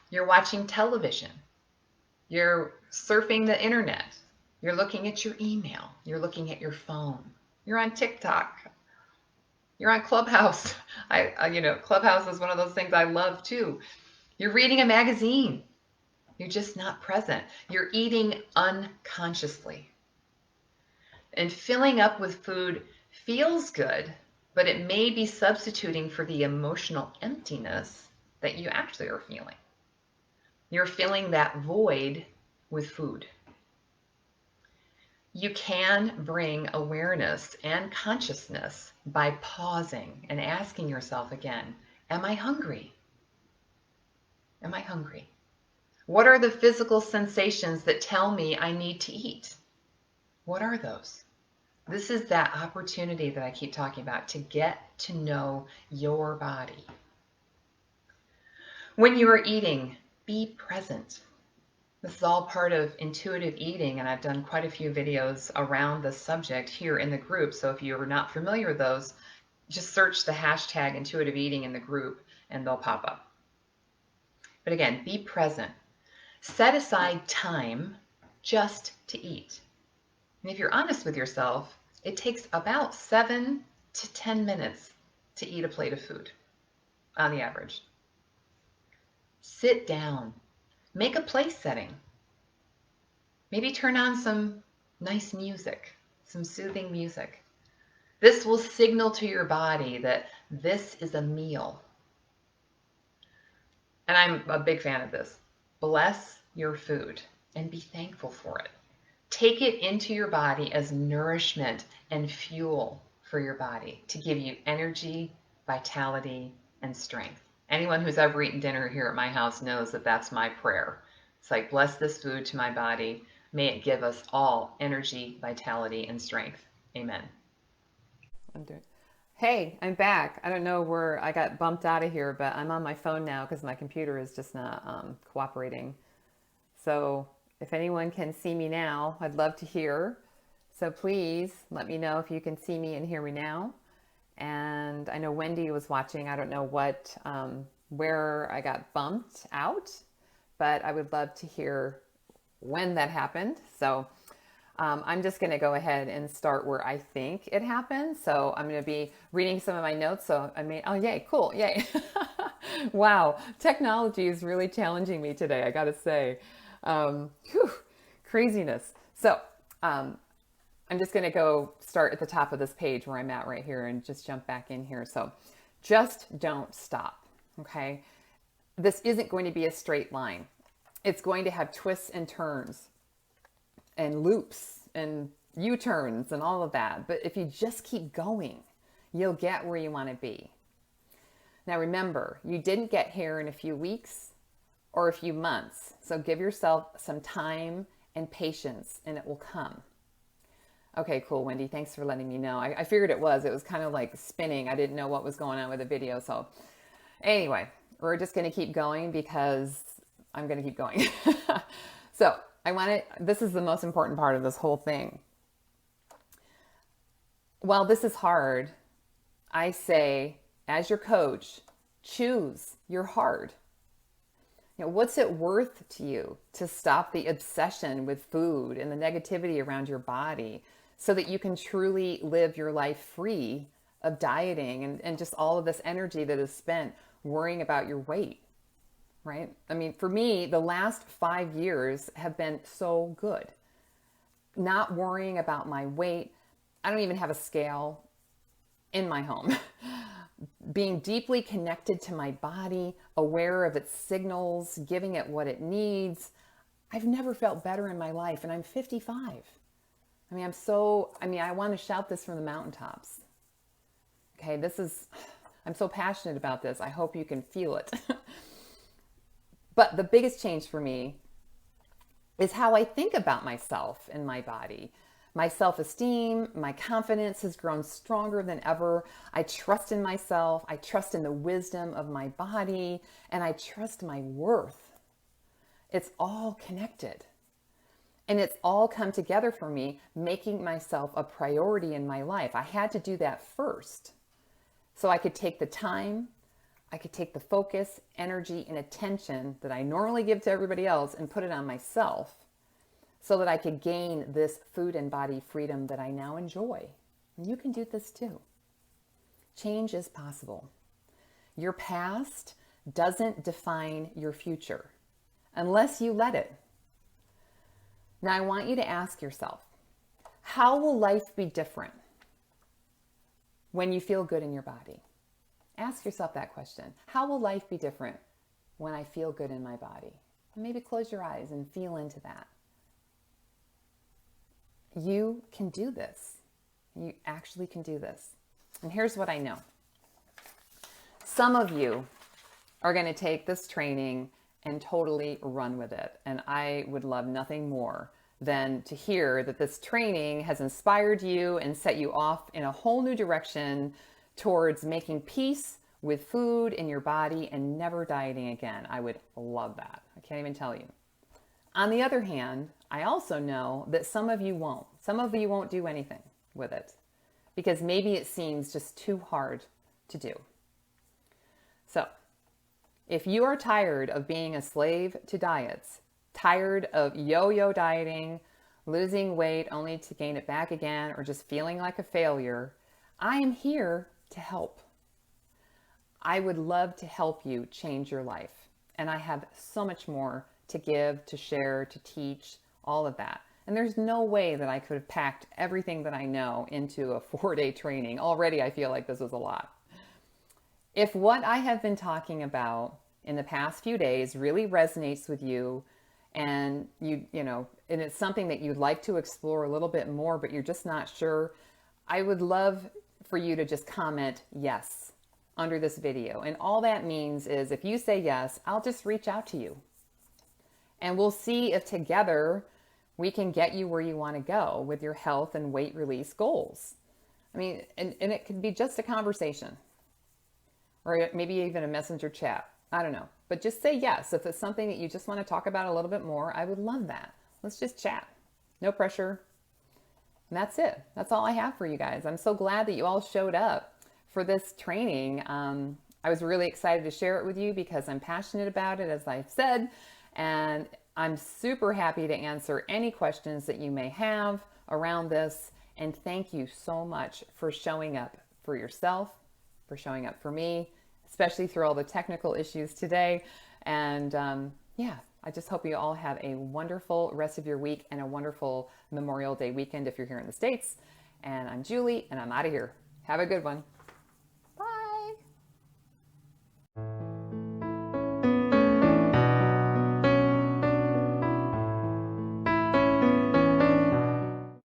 You're watching television. You're surfing the internet. You're looking at your email. You're looking at your phone. You're on TikTok. You're on Clubhouse. Clubhouse is one of those things I love too. You're reading a magazine. You're just not present. You're eating unconsciously. And filling up with food feels good, but it may be substituting for the emotional emptiness that you actually are feeling. You're filling that void with food. You can bring awareness and consciousness by pausing and asking yourself again, am I hungry? Am I hungry? What are the physical sensations that tell me I need to eat? What are those? This is that opportunity that I keep talking about to get to know your body. When you are eating, be present. This is all part of intuitive eating, and I've done quite a few videos around this subject here in the group. So if you're not familiar with those, just search the hashtag intuitive eating in the group and they'll pop up. But again, be present. Set aside time just to eat. And if you're honest with yourself, it takes about 7 to 10 minutes to eat a plate of food on the average. Sit down. Make a place setting. Maybe turn on some nice music, some soothing music. This will signal to your body that this is a meal. And I'm a big fan of this. Bless your food and be thankful for it. Take it into your body as nourishment and fuel for your body to give you energy, vitality, and strength. Anyone who's ever eaten dinner here at my house knows that that's my prayer. It's like, bless this food to my body. May it give us all energy, vitality, and strength. Amen. Hey, I'm back. I don't know where I got bumped out of here, but I'm on my phone now because my computer is just not cooperating. So if anyone can see me now, I'd love to hear. So please let me know if you can see me and hear me now. And I know Wendy was watching. I don't know where I got bumped out, but I would love to hear when that happened. So I'm just going to go ahead and start where I think it happened. So I'm going to be reading some of my notes. So oh, yay, cool, yay. Wow, technology is really challenging me today, I got to say. Craziness. So I'm just going to go start at the top of this page where I'm at right here and just jump back in here. So just don't stop, okay? This isn't going to be a straight line. It's going to have twists and turns and loops and U-turns and all of that. But if you just keep going, you'll get where you want to be. Now remember, you didn't get here in a few weeks. or a few months. So give yourself some time and patience and it will come. Okay, cool, Wendy. Thanks for letting me know. I figured it was. It was kind of like spinning. I didn't know what was going on with the video. So anyway, we're just going to keep going because I'm going to keep going. So this is the most important part of this whole thing. While this is hard, I say, as your coach, choose your hard. What's it worth to you to stop the obsession with food and the negativity around your body so that you can truly live your life free of dieting and just all of this energy that is spent worrying about your weight, right? I mean, for me, the last 5 years have been so good. Not worrying about my weight. I don't even have a scale in my home. Being deeply connected to my body, aware of its signals, giving it what it needs. I've never felt better in my life, and I'm 55. I want to shout this from the mountaintops. Okay, I'm so passionate about this. I hope you can feel it. But the biggest change for me is how I think about myself and my body. My self-esteem, my confidence has grown stronger than ever. I trust in myself. I trust in the wisdom of my body, and I trust my worth. It's all connected. And it's all come together for me, making myself a priority in my life. I had to do that first so I could take the time, I could take the focus, energy, and attention that I normally give to everybody else and put it on myself, so that I could gain this food and body freedom that I now enjoy. And you can do this too. Change is possible. Your past doesn't define your future unless you let it. Now I want you to ask yourself, how will life be different when you feel good in your body? Ask yourself that question. How will life be different when I feel good in my body? And maybe close your eyes and feel into that. You can do this. You actually can do this. And here's what I know. Some of you are going to take this training and totally run with it. And I would love nothing more than to hear that this training has inspired you and set you off in a whole new direction towards making peace with food in your body and never dieting again. I would love that. I can't even tell you. On the other hand, I also know that some of you won't. Some of you won't do anything with it because maybe it seems just too hard to do. So, if you are tired of being a slave to diets, tired of yo-yo dieting, losing weight only to gain it back again, or just feeling like a failure, I am here to help. I would love to help you change your life. And I have so much more to give, to share, to teach, all of that. And there's no way that I could have packed everything that I know into a 4-day training. Already I feel like this was a lot. If what I have been talking about in the past few days really resonates with you, and and it's something that you'd like to explore a little bit more, but you're just not sure, I would love for you to just comment yes under this video. And all that means is if you say yes, I'll just reach out to you. And we'll see if together we can get you where you want to go with your health and weight release goals. I mean, and it could be just a conversation or maybe even a messenger chat. I don't know. But just say yes. If it's something that you just want to talk about a little bit more, I would love that. Let's just chat. No pressure. And that's it. That's all I have for you guys. I'm so glad that you all showed up for this training. I was really excited to share it with you because I'm passionate about it, as I've said. And I'm super happy to answer any questions that you may have around this. And thank you so much for showing up for yourself, for showing up for me, especially through all the technical issues today. And I just hope you all have a wonderful rest of your week and a wonderful Memorial Day weekend if you're here in the States. And I'm Julie, and I'm out of here. Have a good one.